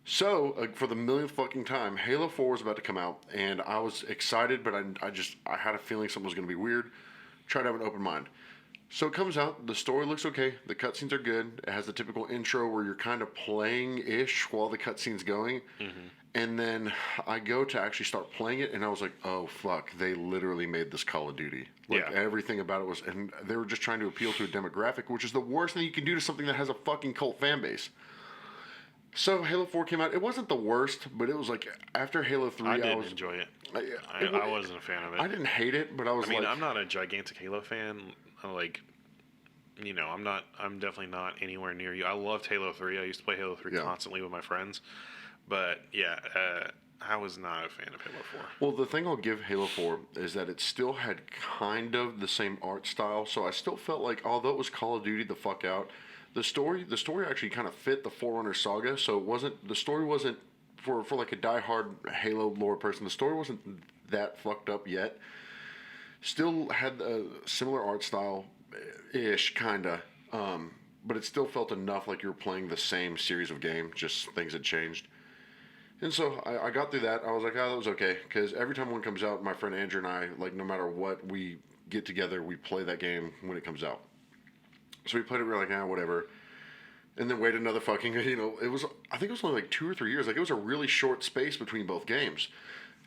So, for the millionth fucking time, Halo 4 was about to come out, and I was excited, but I had a feeling something was going to be weird. Tried to have an open mind. So it comes out, the story looks okay, the cutscenes are good, it has the typical intro where you're kind of playing-ish while the cutscene's going, and then I go to actually start playing it, and I was like, oh fuck, they literally made this Call of Duty. Everything about it was, and they were just trying to appeal to a demographic, which is the worst thing you can do to something that has a fucking cult fan base. So Halo 4 came out. It wasn't the worst, but it was like after Halo 3, I didn't enjoy it. I wasn't a fan of it. I didn't hate it, but I was I'm not a gigantic Halo fan. I'm definitely not anywhere near you. I loved Halo 3. I used to play Halo 3 constantly with my friends. But I was not a fan of Halo 4. Well, the thing I'll give Halo 4 is that it still had kind of the same art style. So I still felt like, although it was Call of Duty the fuck out, the story actually kind of fit the Forerunner saga, so the story wasn't for like a diehard Halo lore person. The story wasn't that fucked up yet. Still had a similar art style, ish kinda, but it still felt enough like you were playing the same series of games. Just things had changed. And so I got through that. I was like, oh, that was okay, because every time one comes out, my friend Andrew and I, like, no matter what, we get together, we play that game when it comes out. So we played it, we were like, whatever. And then wait another fucking, I think it was only like 2 or 3 years. Like, it was a really short space between both games.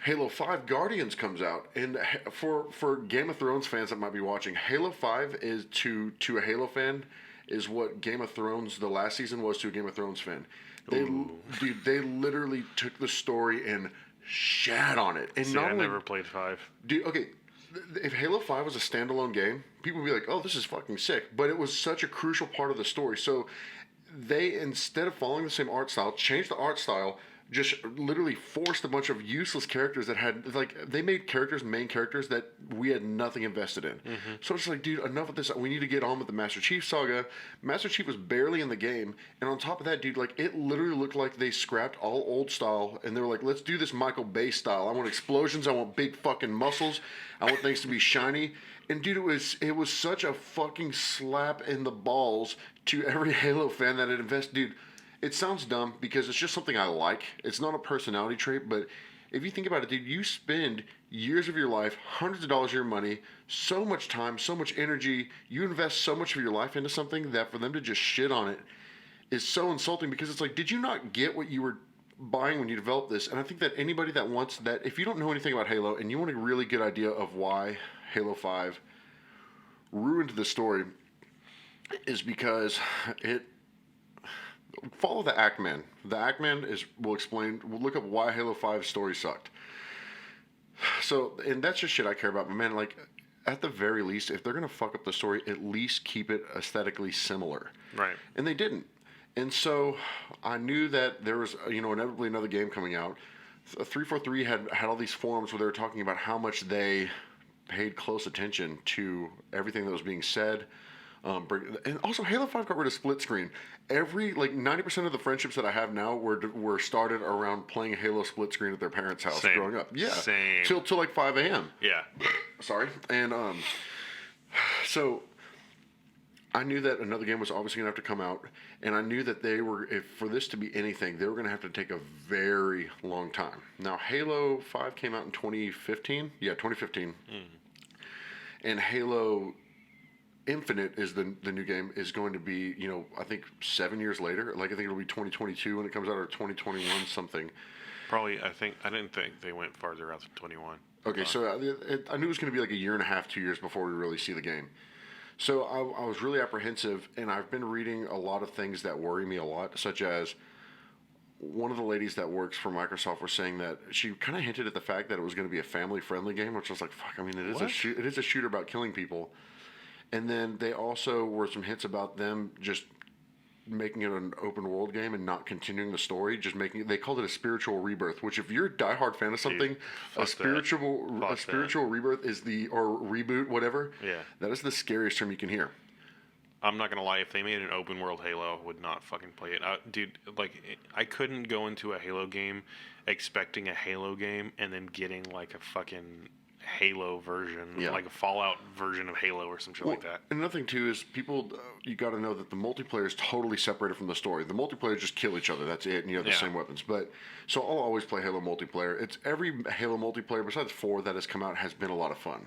Halo 5 Guardians comes out. And for Game of Thrones fans that might be watching, Halo 5 is to a Halo fan is what Game of Thrones, the last season, was to a Game of Thrones fan. They literally took the story and shat on it. And I never played 5. Dude, okay. If Halo 5 was a standalone game, people would be like, oh, this is fucking sick. But it was such a crucial part of the story. So they, instead of following the same art style, changed the art style, just literally forced a bunch of useless characters that had like they made characters main characters that we had nothing invested in. So it's like, dude, enough of this. We need to get on with the Master Chief saga. Master Chief was barely in the game, and on top of that, dude, like it literally looked like they scrapped all old style and they were like, let's do this Michael Bay style. I want explosions. I want big fucking muscles. I want things to be shiny. And dude, it was such a fucking slap in the balls to every Halo fan that had invested. Dude, it sounds dumb because it's just something I like. It's not a personality trait, but if you think about it, dude, you spend years of your life, hundreds of dollars of your money, so much time, so much energy. You invest so much of your life into something that for them to just shit on it is so insulting because it's like, did you not get what you were buying when you developed this? And I think that anybody that wants that, if you don't know anything about Halo and you want a really good idea of why Halo 5 ruined the story, is because it follow the Ackman. The Ackman will explain. We'll look up why Halo 5 story sucked. So, and that's just shit I care about. But man, like at the very least, if they're gonna fuck up the story, at least keep it aesthetically similar. Right. And they didn't. And so I knew that there was, inevitably another game coming out. 343 had all these forums where they were talking about how much they paid close attention to everything that was being said. And also, Halo 5 got rid of split screen. 90% of the friendships that I have now were started around playing Halo split screen at their parents' house growing up. Yeah, Same. Till like 5 a.m. Yeah. Sorry, and so I knew that another game was obviously gonna have to come out, and I knew that if for this to be anything, they were gonna have to take a very long time. Now, Halo 5 came out in 2015. Yeah, 2015. And Halo Infinite is the new game is going to be, I think 7 years later. Like I think it'll be 2022 when it comes out, or 2021 something. Probably, I didn't think they went farther out than 21. Okay, so I knew it was going to be like a year and a half, 2 years before we really see the game. So I was really apprehensive, and I've been reading a lot of things that worry me a lot, such as one of the ladies that works for Microsoft was saying that she kind of hinted at the fact that it was going to be a family-friendly game, which I was like, fuck, I mean, it is a shooter about killing people. And then they also were some hints about them just making it an open world game and not continuing the story, just making it, they called it a spiritual rebirth, which if you're a diehard fan of something, a spiritual rebirth is or reboot, whatever. Yeah. That is the scariest term you can hear. I'm not gonna lie, if they made an open world Halo, I would not fucking play it. Dude, I couldn't go into a Halo game expecting a Halo game and then getting like a fucking Halo version, like a Fallout version of Halo or some shit like that. And another thing too is people, you got to know that the multiplayer is totally separated from the story. The multiplayer just kill each other. That's it, and you have the same weapons. But so I'll always play Halo multiplayer. It's every Halo multiplayer besides 4 that has come out has been a lot of fun.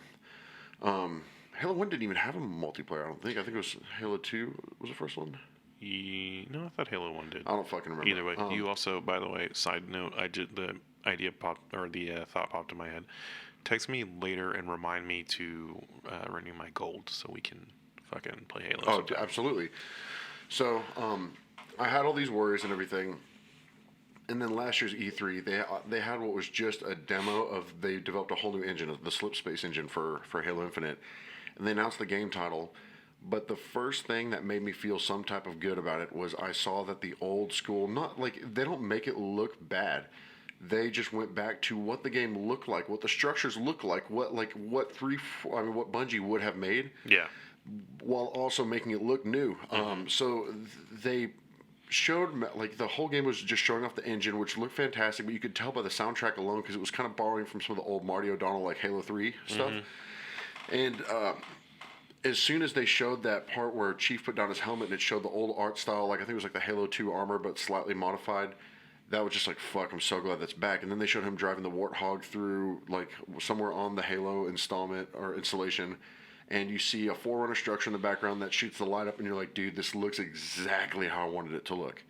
Halo 1 didn't even have a multiplayer. I don't think. I think it was Halo 2 was the first one. No, I thought Halo 1 did. I don't fucking remember. Either way, you also, by the way, side note, the thought popped in my head. Text me later and remind me to renew my gold so we can fucking play Halo. Oh, absolutely. So I had all these worries and everything, and then last year's E3 they had what was just a demo of, they developed a whole new engine, the Slip Space engine for Halo Infinite, and they announced the game title. But the first thing that made me feel some type of good about it was I saw that the old school, not like they don't make it look bad. They just went back to what the game looked like, what the structures look like, what Bungie would have made. Yeah. While also making it look new. So they showed, like, the whole game was just showing off the engine, which looked fantastic, but you could tell by the soundtrack alone because it was kind of borrowing from some of the old Marty O'Donnell, like Halo 3 stuff. And as soon as they showed that part where Chief put down his helmet and it showed the old art style, like I think it was like the Halo 2 armor but slightly modified, that was just like, fuck, I'm so glad that's back. And then they showed him driving the Warthog through, like, somewhere on the Halo installation, and you see a Forerunner structure in the background that shoots the light up, and you're like, dude, this looks exactly how I wanted it to look.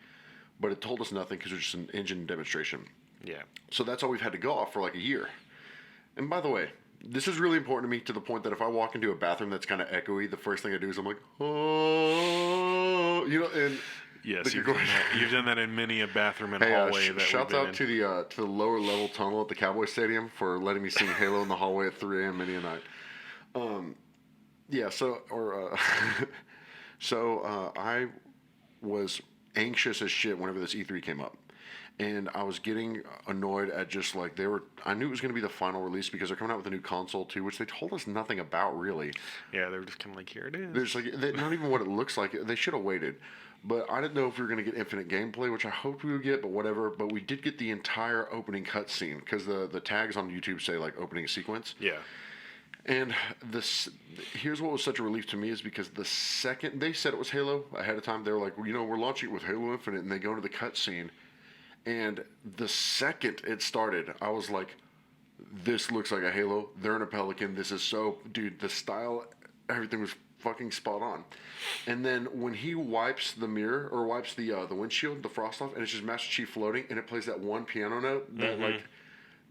But it told us nothing because it was just an engine demonstration. Yeah. So that's all we've had to go off for like a year. And by the way, this is really important to me, to the point that if I walk into a bathroom that's kind of echoey, the first thing I do is I'm like, oh, and... Yes, you've done that in many a bathroom and hallway. Shouts out to the lower level tunnel at the Cowboy Stadium for letting me sing Halo in the hallway at 3 a.m. many a night. I was anxious as shit whenever this E3 came up, and I was getting annoyed at just like they were. I knew it was going to be the final release because they're coming out with a new console too, which they told us nothing about really. Yeah, they were just kind of like, here it is. There's like not even what it looks like. They should have waited. But I didn't know if we were going to get infinite gameplay, which I hoped we would get, but whatever. But we did get the entire opening cutscene because the tags on YouTube say like opening sequence. Yeah. And here's what was such a relief to me is because the second they said it was Halo ahead of time, they were like, well, we're launching it with Halo Infinite, and they go into the cutscene, and the second it started, I was like, this looks like a Halo. They're in a Pelican. This is so, dude. The style, everything was fucking spot on. And then when he wipes the mirror or wipes the windshield, the frost off, and it's just Master Chief floating, and it plays that one piano note that like,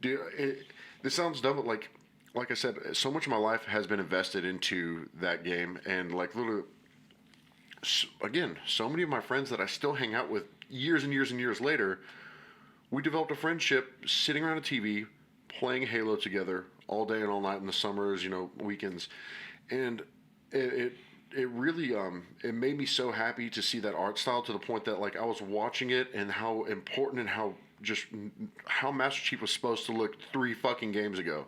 dude, this sounds dumb, but like I said, so much of my life has been invested into that game, and like literally, again, so many of my friends that I still hang out with years and years and years later, we developed a friendship sitting around a TV, playing Halo together all day and all night in the summers, weekends, and it really it made me so happy to see that art style to the point that like I was watching it and how important and how Master Chief was supposed to look 3 fucking games ago.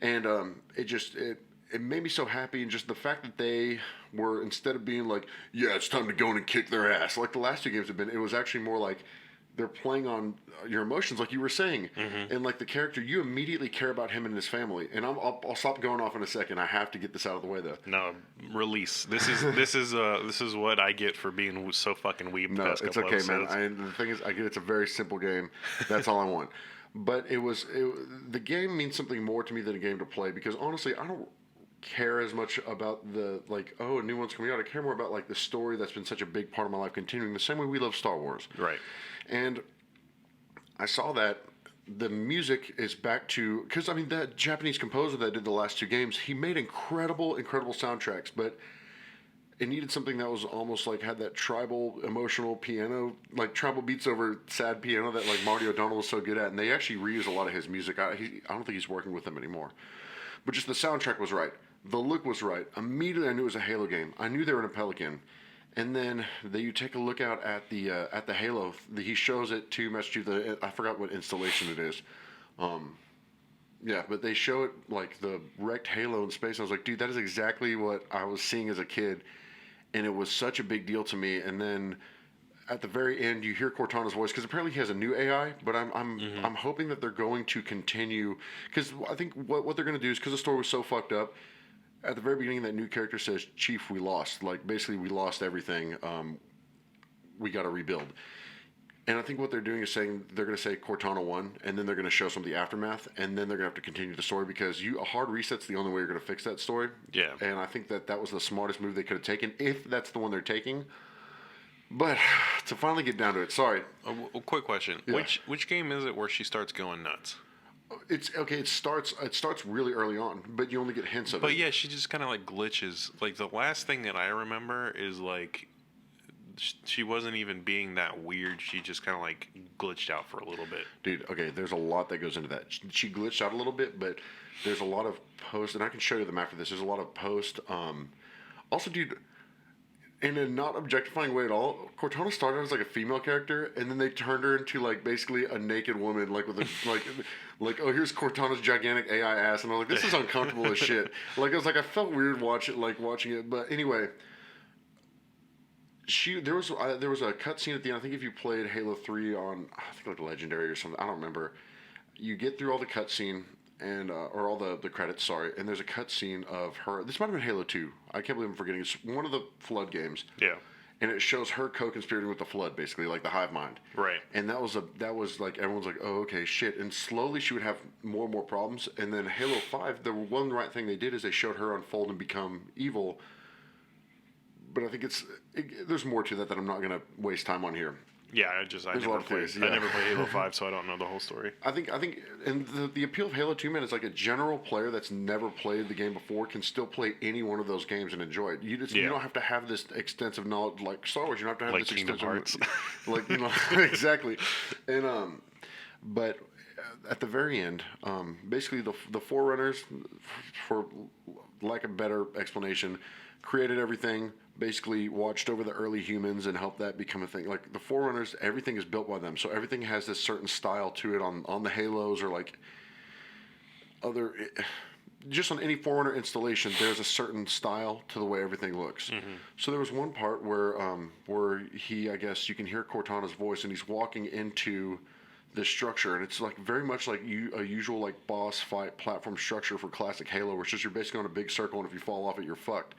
And it made me so happy, and just the fact that they were, instead of being like, yeah, it's time to go in and kick their ass, like the last 2 games have been, it was actually more like they're playing on your emotions, like you were saying, and like the character, you immediately care about him and his family. And I'll stop going off in a second. I have to get this out of the way though. No, release. This is what I get for being so fucking weeb. No, it's okay, man. The thing is, I get it's a very simple game. That's all I want. But the game means something more to me than a game to play, because honestly, I don't care as much about the like, oh, a new one's coming out. I care more about like the story that's been such a big part of my life continuing the same way we love Star Wars. Right. And I saw that the music is back to, because I mean that Japanese composer that did the last 2 games, he made incredible soundtracks, but it needed something that was almost like had that tribal emotional piano, like tribal beats over sad piano that like Marty O'Donnell was so good at. And they actually reuse a lot of his music. I don't think he's working with them anymore. But just the soundtrack was right. The look was right. Immediately I knew it was a Halo game. I knew they were in a Pelican. And then you take a look out at the Halo. He shows it to Master Chief. I forgot what installation it is. Yeah, but they show it like the wrecked Halo in space. I was like, dude, that is exactly what I was seeing as a kid. And it was such a big deal to me. And then at the very end, you hear Cortana's voice, because apparently he has a new AI. But I'm hoping that they're going to continue, because I think what they're going to do is, because the story was so fucked up. At the very beginning, that new character says, "Chief, we lost. Like basically, we lost everything. We got to rebuild." And I think what they're doing is saying they're going to say Cortana won, and then they're going to show some of the aftermath, and then they're going to have to continue the story, because a hard reset's the only way you're going to fix that story. Yeah. And I think that was the smartest move they could have taken, if that's the one they're taking. But to finally get down to it, sorry. A quick question: Yeah. Which game is it where she starts going nuts? It's okay. It starts really early on, but you only get hints of it. But yeah, she just kind of like glitches. Like the last thing that I remember is like she wasn't even being that weird. She just kind of like glitched out for a little bit. Dude, okay, there's a lot that goes into that. She glitched out a little bit, but there's a lot of post, and I can show you them after this. There's a lot of post. Also, dude, in a not objectifying way at all, Cortana started as like a female character, and then they turned her into like basically a naked woman, like with a like oh, here's Cortana's gigantic AI ass, and I'm like, this is uncomfortable as shit. Like I was like, I felt weird watching it, but anyway. There was a cutscene at the end. I think if you played Halo 3 on, I think like Legendary or something, I don't remember. You get through all the cutscene and or all the credits, sorry, and there's a cutscene of her. This might have been Halo 2. I can't believe I'm forgetting. It's one of the Flood games. Yeah. And it shows her co-conspirating with the Flood, basically, like the hive mind. Right. And that was like everyone's like, oh, okay, shit. And slowly she would have more and more problems. And then Halo 5, the one right thing they did is they showed her unfold and become evil. But I think there's more to that I'm not going to waste time on here. Yeah, I never played Halo 5, so I don't know the whole story. I think, and the appeal of Halo 2, man, is like a general player that's never played the game before can still play any one of those games and enjoy it. You don't have to have this extensive knowledge like Star Wars. You don't have to have like this Kingdom extensive, Hearts. like exactly. And but at the very end, basically the Forerunners, for lack of better explanation, created everything. Basically, watched over the early humans and helped that become a thing. Like the Forerunners, everything is built by them, so everything has this certain style to it on the Halos or like other. Just on any Forerunner installation, there's a certain style to the way everything looks. So there was one part where he, I guess you can hear Cortana's voice, and he's walking into this structure, and it's like very much like a usual like boss fight platform structure for classic Halo, where it's just you're basically on a big circle, and if you fall off it, you're fucked.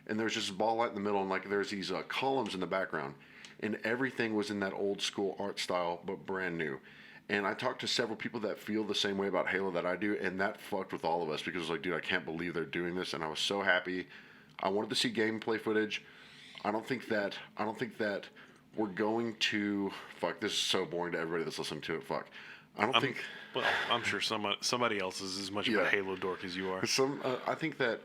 And there's just a ball light in the middle, and like there's these columns in the background, and everything was in that old school art style, but brand new. And I talked to several people that feel the same way about Halo that I do, and that fucked with all of us because it was like, dude, I can't believe they're doing this, and I was so happy. I wanted to see gameplay footage. I don't think that we're going to fuck. This is so boring to everybody that's listening to it. Fuck. I don't think. Well, I'm sure somebody else is as much of a Halo dork as you are. I think that.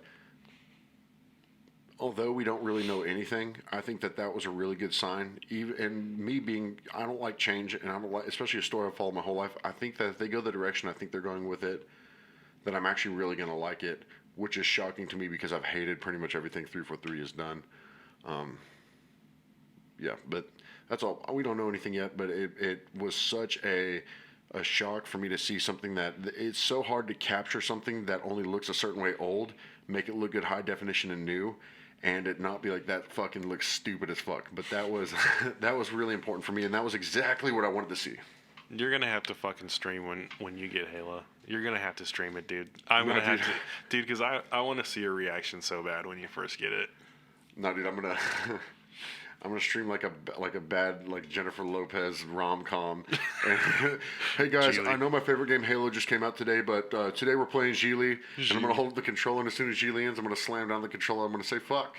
Although we don't really know anything, I think that was a really good sign. Even and me being, I don't like change, and I don't like, especially a story I've followed my whole life. I think that if they go the direction I think they're going with it, that I'm actually really going to like it, which is shocking to me because I've hated pretty much everything 343 has done. Yeah, but that's all. We don't know anything yet, but it was such a shock for me to see something that it's so hard to capture something that only looks a certain way old, make it look good high definition and new, and it not be like that fucking looks stupid as fuck. But that was that was really important for me, and that was exactly what I wanted to see. You're gonna have to fucking stream when you get Halo. You're gonna have to stream it, dude. I'm gonna have to, dude, because I want to see your reaction so bad when you first get it. No, dude, I'm gonna I'm gonna stream like a bad like Jennifer Lopez rom-com. Hey guys, Geely. I know my favorite game Halo just came out today, but today we're playing Geely, and I'm gonna hold the controller, and as soon as Geely ends, I'm gonna slam down the controller. I'm gonna say fuck.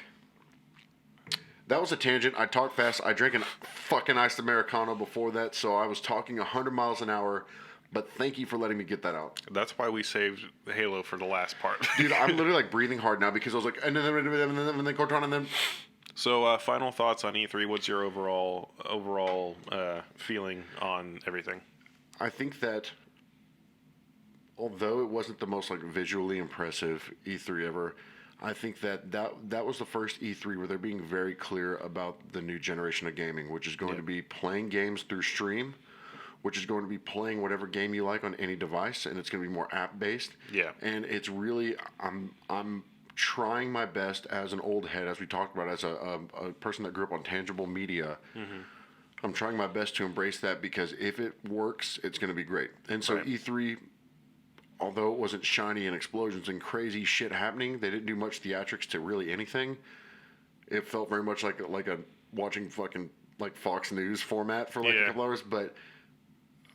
That was a tangent. I talked fast. I drank a fucking iced Americano before that, so I was talking 100 miles an hour. But thank you for letting me get that out. That's why we saved Halo for the last part. Dude, I'm literally like breathing hard now because I was like, and then Cortana, and then. So, final thoughts on E3. What's your overall feeling on everything? I think that although it wasn't the most like visually impressive E3 ever, I think that was the first E3 where they're being very clear about the new generation of gaming, which is going to be playing games through stream, which is going to be playing whatever game you like on any device, and it's going to be more app based. Yeah. And it's really I'm trying my best as an old head, as we talked about, as a person that grew up on tangible media. Mm-hmm. I'm trying my best to embrace that because if it works, it's going to be great. And so E3, although it wasn't shiny and explosions and crazy shit happening, they didn't do much theatrics to really anything. It felt very much like a watching fucking like Fox News format for like a couple hours. But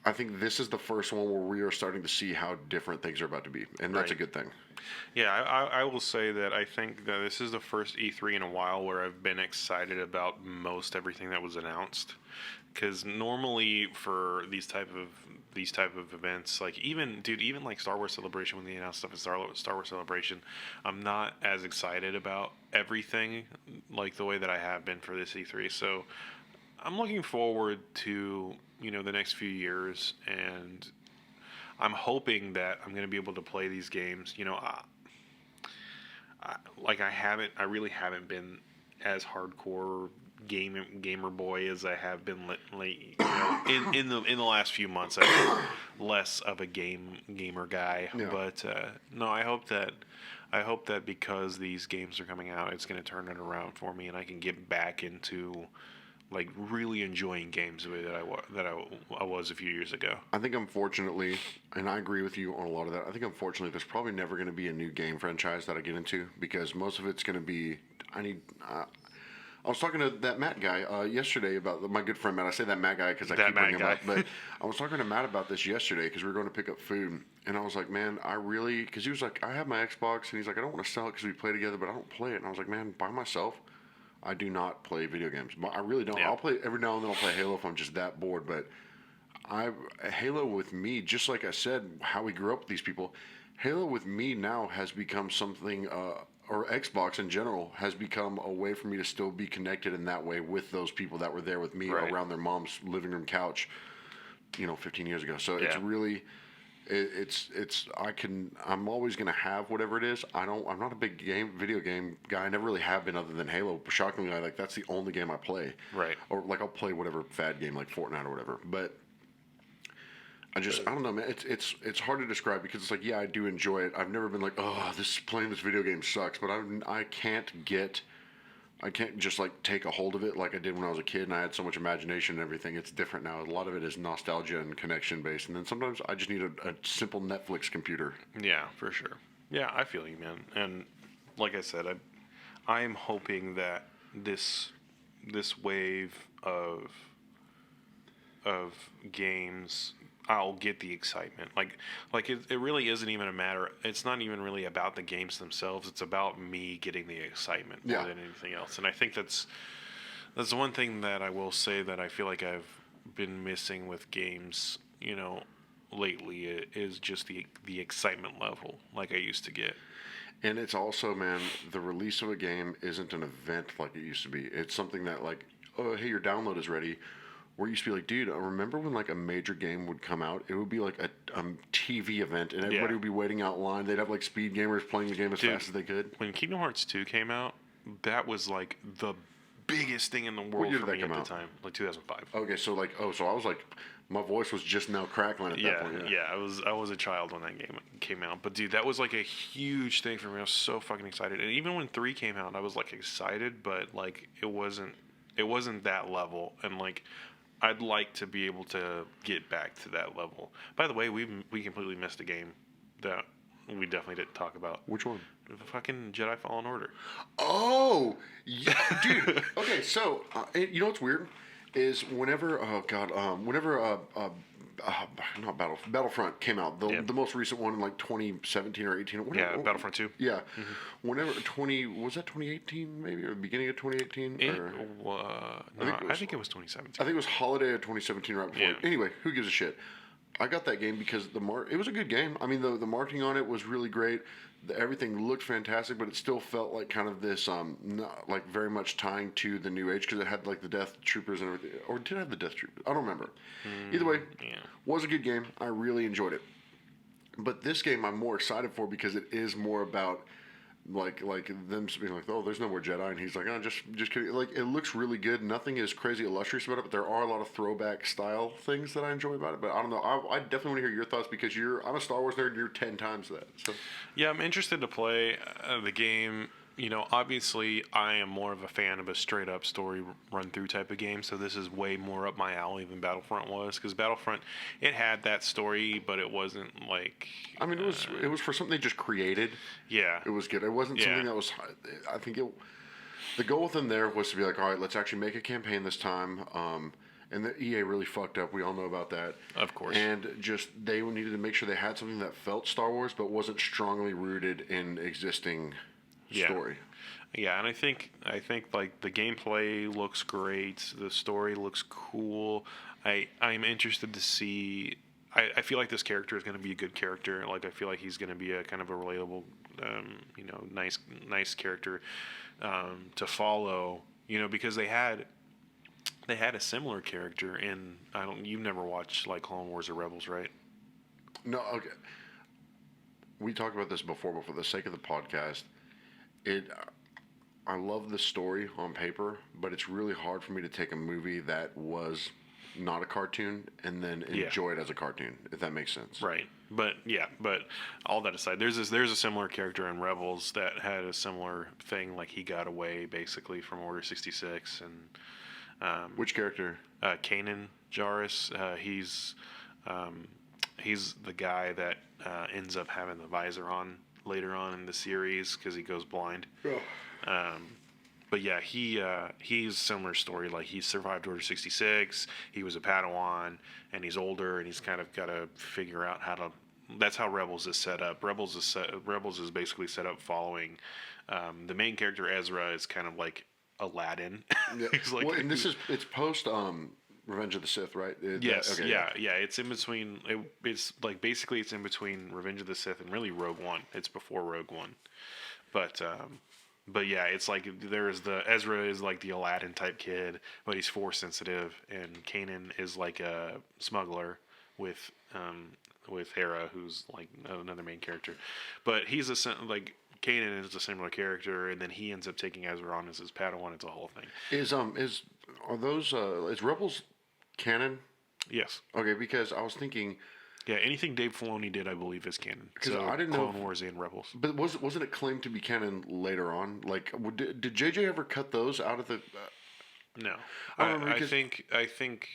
I think this is the first one where we are starting to see how different things are about to be, and that's a good thing. Yeah, I will say that I think that this is the first E3 in a while where I've been excited about most everything that was announced. Because normally for these type of events, like even like Star Wars Celebration, when they announced stuff at Star Wars Celebration, I'm not as excited about everything like the way that I have been for this E3. So I'm looking forward to the next few years, and I'm hoping that I'm going to be able to play these games. I really haven't been as hardcore gamer boy as I have been late. In the last few months, I've been less of a gamer guy. Yeah. But no, I hope that because these games are coming out, it's going to turn it around for me, and I can get back into like really enjoying games the way that I was a few years ago. I think unfortunately, and I agree with you on a lot of that, I think unfortunately there's probably never going to be a new game franchise that I get into because most of it's going to be, I was talking to that Matt guy yesterday about my good friend Matt. I say that Matt guy because I keep bringing him up. But I was talking to Matt about this yesterday because we were going to pick up food. And I was like, man, because he was like, I have my Xbox. And he's like, I don't want to sell it because we play together, but I don't play it. And I was like, man, by myself, I do not play video games. I really don't. Yeah. I'll play every now and then. I'll play Halo if I'm just that bored. But Halo with me, just like I said, how we grew up with these people, Halo with me now has become something, or Xbox in general has become a way for me to still be connected in that way with those people that were there with me around their mom's living room couch, 15 years ago. So it's really, I'm always gonna have whatever it is. I'm not a big video game guy. I never really have been, other than Halo. Shockingly, like that's the only game I play. Right. Or like I'll play whatever fad game like Fortnite or whatever. But I don't know, man. It's hard to describe, because it's like, yeah, I do enjoy it. I've never been like, oh, playing this video game sucks. But I can't just like take a hold of it like I did when I was a kid and I had so much imagination and everything. It's different now. A lot of it is nostalgia and connection based. And then sometimes I just need a simple Netflix computer. Yeah, for sure. Yeah, I feel you, man. And like I said, I am hoping that this wave of games, I'll get the excitement. Like it really isn't even a matter. It's not even really about the games themselves. It's about me getting the excitement more than anything else. And I think that's the one thing that I will say that I feel like I've been missing with games, lately, is just the excitement level like I used to get. And it's also, man, the release of a game isn't an event like it used to be. It's something that, like, oh, hey, your download is ready. Where it used to be like, dude, I remember when like a major game would come out, it would be like a TV event, and everybody would be waiting out in line. They'd have like speed gamers playing the game as fast as they could. When Kingdom Hearts 2 came out, that was like the biggest thing in the world year for did that me at come the out? time, like 2005. Okay, so like, so I was like, my voice was just now crackling at that point. Yeah, I was a child when that game came out. But dude, that was like a huge thing for me. I was so fucking excited. And even when 3 came out, I was like excited, but like it wasn't that level. And like I'd like to be able to get back to that level. By the way, we completely missed a game that we definitely didn't talk about. Which one? The fucking Jedi Fallen Order. Oh, yeah, dude. Okay, so you know what's weird is whenever not Battlefront came out, the most recent one in like 2017 or 18. Yeah, Battlefront 2. Yeah, whenever 2018 maybe, or the beginning of 2018. I think it was 2017. I think it was holiday of 2017, right before. Yeah. Anyway, who gives a shit? I got that game because it was a good game. I mean, the marketing on it was really great. Everything looked fantastic, but it still felt like kind of this, not, like very much tying to the new age, because it had like the Death Troopers and everything. Or did it have the Death Troopers? I don't remember. Either way, was a good game. I really enjoyed it. But this game I'm more excited for because it is more about like them being like, oh, there's no more Jedi, and he's like, oh, just kidding. Like, it looks really good. Nothing is crazy illustrious about it, but there are a lot of throwback style things that I enjoy about it. But I don't know. I definitely want to hear your thoughts, because I'm a Star Wars nerd, and you're 10 times that. So yeah, I'm interested to play the game. Obviously, I am more of a fan of a straight up story run through type of game, so this is way more up my alley than Battlefront was. Because Battlefront, it had that story, but it wasn't like. I mean, it was for something they just created. Yeah, it was good. It wasn't something that was. I think the goal with them there was to be like, all right, let's actually make a campaign this time. And the EA really fucked up. We all know about that. Of course. And just they needed to make sure they had something that felt Star Wars, but wasn't strongly rooted in existing story. Yeah, and I think like the gameplay looks great, the story looks cool. I'm interested to see. I feel like this character is going to be a good character. Like, I feel like he's going to be a kind of a relatable, nice character to follow. Because they had a similar character in. You've never watched like Clone Wars or Rebels, right? No. Okay. We talked about this before, but for the sake of the podcast, I love the story on paper, but it's really hard for me to take a movie that was not a cartoon and then enjoy it as a cartoon, if that makes sense. Right. But all that aside, there's a similar character in Rebels that had a similar thing. Like, he got away basically from Order 66, and which character? Kanan Jarrus. He's the guy that ends up having the visor on later on in the series because he goes blind. Oh. But yeah, he's similar story. Like, he survived Order 66. He was a Padawan, and he's older, and he's kind of got to figure out how to. That's how Rebels is set up. Rebels is basically set up following the main character. Ezra is kind of like Aladdin. Yeah. He's like, well, and it's post Revenge of the Sith, right? Yes. Okay, yeah. It's in between. It's like basically it's in between Revenge of the Sith and really Rogue One. It's before Rogue One, but yeah, it's like Ezra is like the Aladdin type kid, but he's force sensitive, and Kanan is like a smuggler with with Hera, who's like another main character. But he's like Kanan is a similar character, and then he ends up taking Ezra on as his Padawan. It's a whole thing. Are those is Rebels canon? Yes. Okay, because I was thinking. Yeah, anything Dave Filoni did, I believe, is canon. Because So I didn't know Clone Wars and Rebels. But wasn't it claimed to be canon later on? Like, did JJ ever cut those out of the? No, I don't know, I think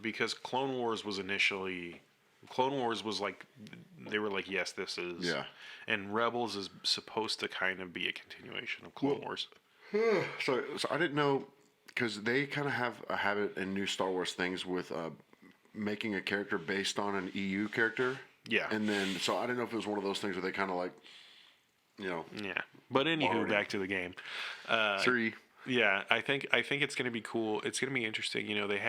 because Clone Wars was like they were like, yes, this is, Yeah. and Rebels is supposed to kind of be a continuation of Clone Wars. So I didn't know because they kind of have a habit in new Star Wars things with making a character based on an EU character. Yeah. And then so I didn't know if it was one of those things where they kind of like, Yeah, but anywho, back to the game. 3. Yeah, I think it's going to be cool. It's going to be interesting. You know, they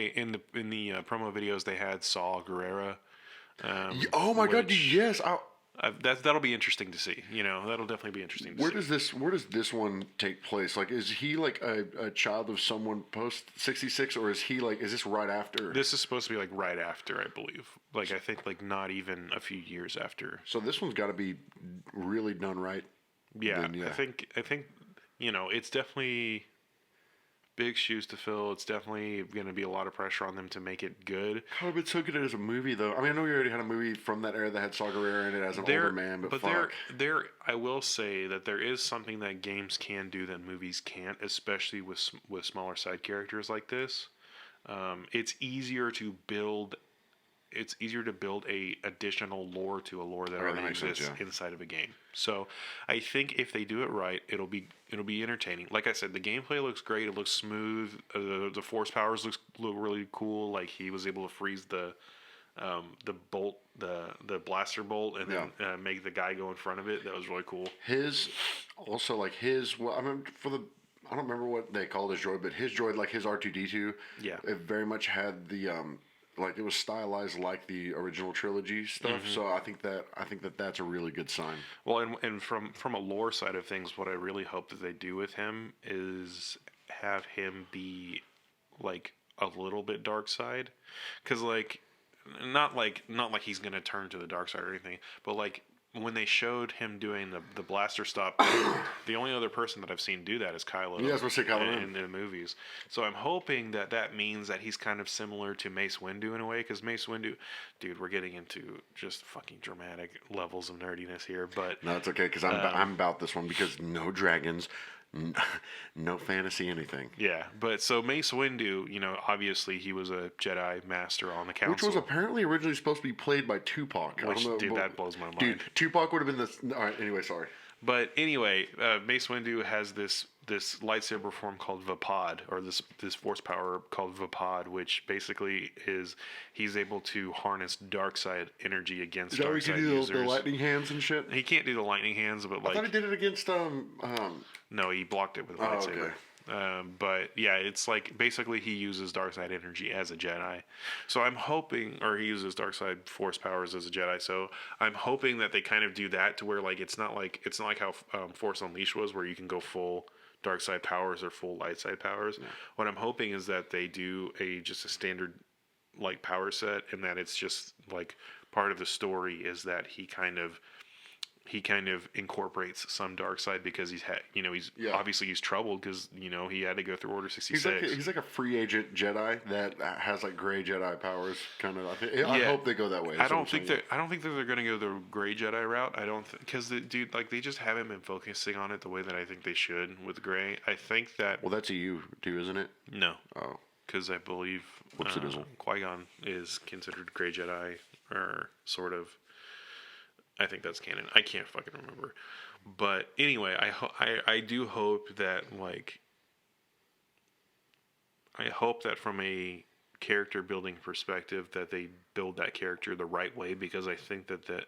in the promo videos they had Saw Gerrera. Oh my God! which, Yes. that'll be interesting to see. You know, that'll definitely be interesting. Where does this one take place? Like, is he like a child of someone post 66, or is this right after? This is supposed to be like right after, I believe. Like I think like not even a few years after. So this one's got to be really done right. Yeah, Then, yeah. I think you know it's definitely big shoes to fill. It's definitely going to be a lot of pressure on them to make it good. God, but so good as a movie, though. I mean, I know we already had a movie from that era that had Saw Gerrera in it as an older man, but fuck. I will say that there is something that games can do that movies can't, especially with smaller side characters like this. It's easier to build a additional lore to a lore that already exists inside of a game. So I think if they do it right, it'll be entertaining. Like I said, the gameplay looks great. It looks smooth. The force powers look really cool. Like he was able to freeze the bolt, the blaster bolt, and then make the guy go in front of it. That was really cool. Well, I mean, I don't remember what they called his droid, but his droid, like his R2D2, it very much had the like it was stylized like the original trilogy stuff. Mm-hmm. So I think that that's a really good sign. Well, and from a lore side of things, what I really hope that they do with him is have him be like a little bit dark side, because like not like he's gonna turn to the dark side or anything, but like when they showed him doing the blaster stop, the only other person that I've seen do that is Kylo. Yeah, I was gonna say Kylo in the movies. So I'm hoping that means that he's kind of similar to Mace Windu in a way, because Mace Windu, dude, we're getting into just fucking dramatic levels of nerdiness here. But no, it's okay because I'm about this one because no dragons. No fantasy anything. Yeah, but so Mace Windu, you know, obviously he was a Jedi Master on the Council, which was apparently originally supposed to be played by Tupac. Which, dude, that blows my mind. Dude, Tupac would have been the. All right, anyway, sorry. But anyway, Mace Windu has this lightsaber form called Vapod, or this force power called Vapod, which basically is he's able to harness dark side energy against dark side users. The lightning hands and shit. He can't do the lightning hands, but like I thought he did it against No, he blocked it with a lightsaber. Okay. But yeah, it's like basically he uses dark side energy as a Jedi. So I'm hoping, or he uses dark side force powers as a Jedi. So I'm hoping that they kind of do that to where like it's not like how Force Unleashed was, where you can go full dark side powers or full light side powers. Yeah. What I'm hoping is that they do just a standard like power set, and that it's just like part of the story is that he kind of incorporates some dark side because he's obviously he's troubled because he had to go through Order 66. He's like a free agent Jedi that has like gray Jedi powers, kind of. I hope they go that way. I don't think that they're going to go the gray Jedi route. I don't because dude, like they just haven't been focusing on it the way that I think they should with gray. I think that that's a U too, isn't it? No. Oh. Because I believe Qui-Gon is considered gray Jedi, or sort of. I think that's canon. I can't fucking remember. But anyway, I do hope that from a character building perspective that they build that character the right way, because I think that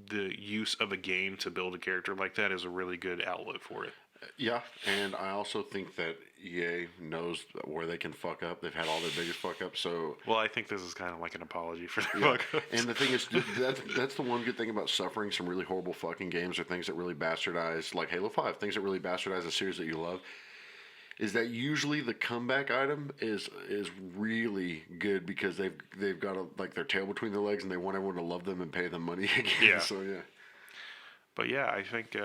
the use of a game to build a character like that is a really good outlet for it. Yeah, and I also think that EA knows where they can fuck up. They've had all their biggest fuck ups, so... Well, I think this is kind of like an apology for their fuck ups. And the thing is, that's the one good thing about suffering some really horrible fucking games, or things that really bastardize, like Halo 5, things that really bastardize a series that you love. is that usually the comeback item is really good because they've got like their tail between their legs and they want everyone to love them and pay them money again. Yeah. So yeah. But yeah, I think,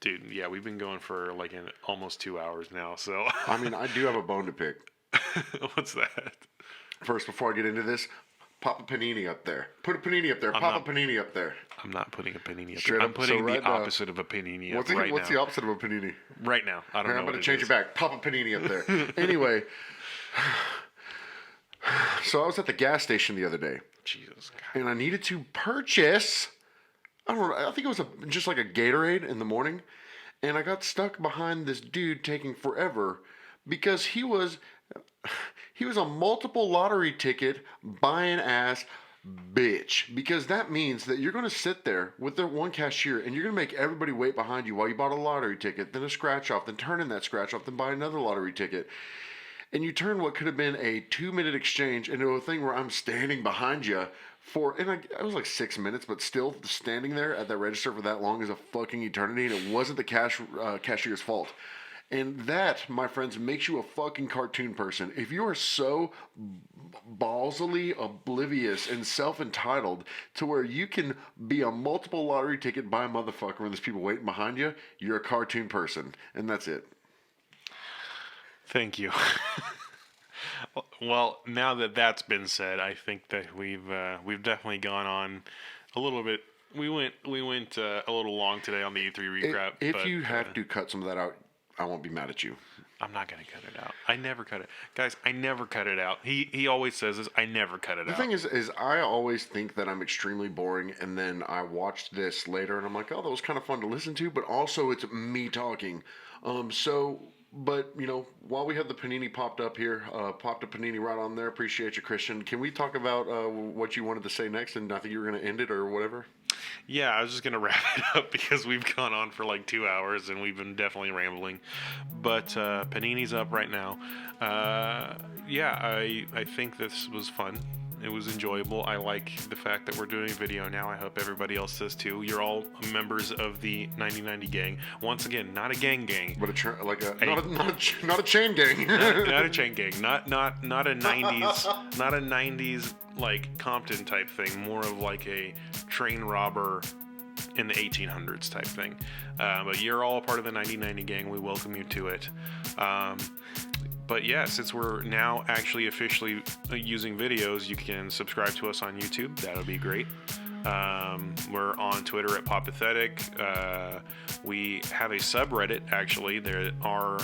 dude, yeah, we've been going for like almost 2 hours now. So I mean, I do have a bone to pick. what's that? First, before I get into this, pop a panini up there. Put a panini up there. Pop a panini up there. I'm not putting a panini up Straight there. I'm up, putting so right the now- opposite of a panini up What's right what's now. the opposite of a panini? Right now. I don't Here, know I'm going what to change it back. Pop a panini up there. Anyway, so I was at the gas station the other day, Jesus God. and I needed to purchase. I don't know. I think it was just like a Gatorade in the morning, and I got stuck behind this dude taking forever because he was a multiple lottery ticket buying ass bitch. Because that means that you're going to sit there with the one cashier and you're going to make everybody wait behind you while you bought a lottery ticket, then a scratch off, then turn in that scratch off, then buy another lottery ticket. And you turn what could have been a 2-minute exchange into a thing where I'm standing behind you I was like 6 minutes, but still standing there at that register for that long is a fucking eternity, and it wasn't the cashier's fault. And that, my friends, makes you a fucking cartoon person. If you are so ballsily oblivious and self-entitled to where you can be a multiple lottery ticket by a motherfucker when there's people waiting behind you, you're a cartoon person. And that's it. Thank you. Well, now that that's been said, I think that we've definitely gone on a little bit. We went a little long today on the E3 recap. If you have to cut some of that out, I won't be mad at you. I'm not gonna cut it out. I never cut it, guys. I never cut it out. He always says this. I never cut it out. The thing is I always think that I'm extremely boring, and then I watched this later, and I'm like, oh, that was kind of fun to listen to, but also it's me talking. But, you know, while we have the panini popped up here, popped a panini right on there. Appreciate you, Christian. Can we talk about what you wanted to say next? And I think you were going to end it or whatever. Yeah, I was just going to wrap it up because we've gone on for like 2 hours and we've been definitely rambling. But Panini's up right now. Yeah, I think this was fun. It was enjoyable. I like the fact that we're doing video now. I hope everybody else does too. You're all members of the 9090 gang. Once again, not a gang, but not a chain gang. not a chain gang. Not a 90s, not a 90s like Compton type thing. More of like a train robber in the 1800s type thing. But you're all a part of the 9090 gang. We welcome you to it. But yeah, since we're now actually officially using videos, you can subscribe to us on YouTube. That'll be great. We're on Twitter at Popathetic. We have a subreddit, actually. Our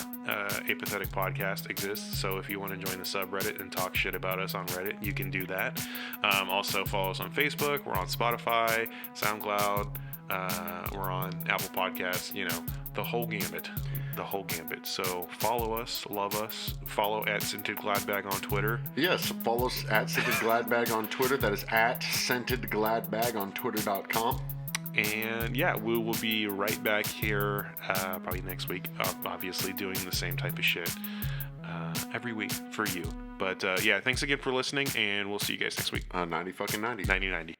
Apathetic podcast exists, so if you want to join the subreddit and talk shit about us on Reddit, you can do that. Also, follow us on Facebook. We're on Spotify, SoundCloud. We're on Apple Podcasts, you know, the whole gambit. So follow us, love us, follow at Scented Gladbag on Twitter. Yes, follow us at Scented Gladbag on Twitter. That is at Scented Gladbag on Twitter.com. And yeah, we will be right back here probably next week, obviously doing the same type of shit every week for you. But yeah, thanks again for listening, and we'll see you guys next week. 90 fucking 90. 9090.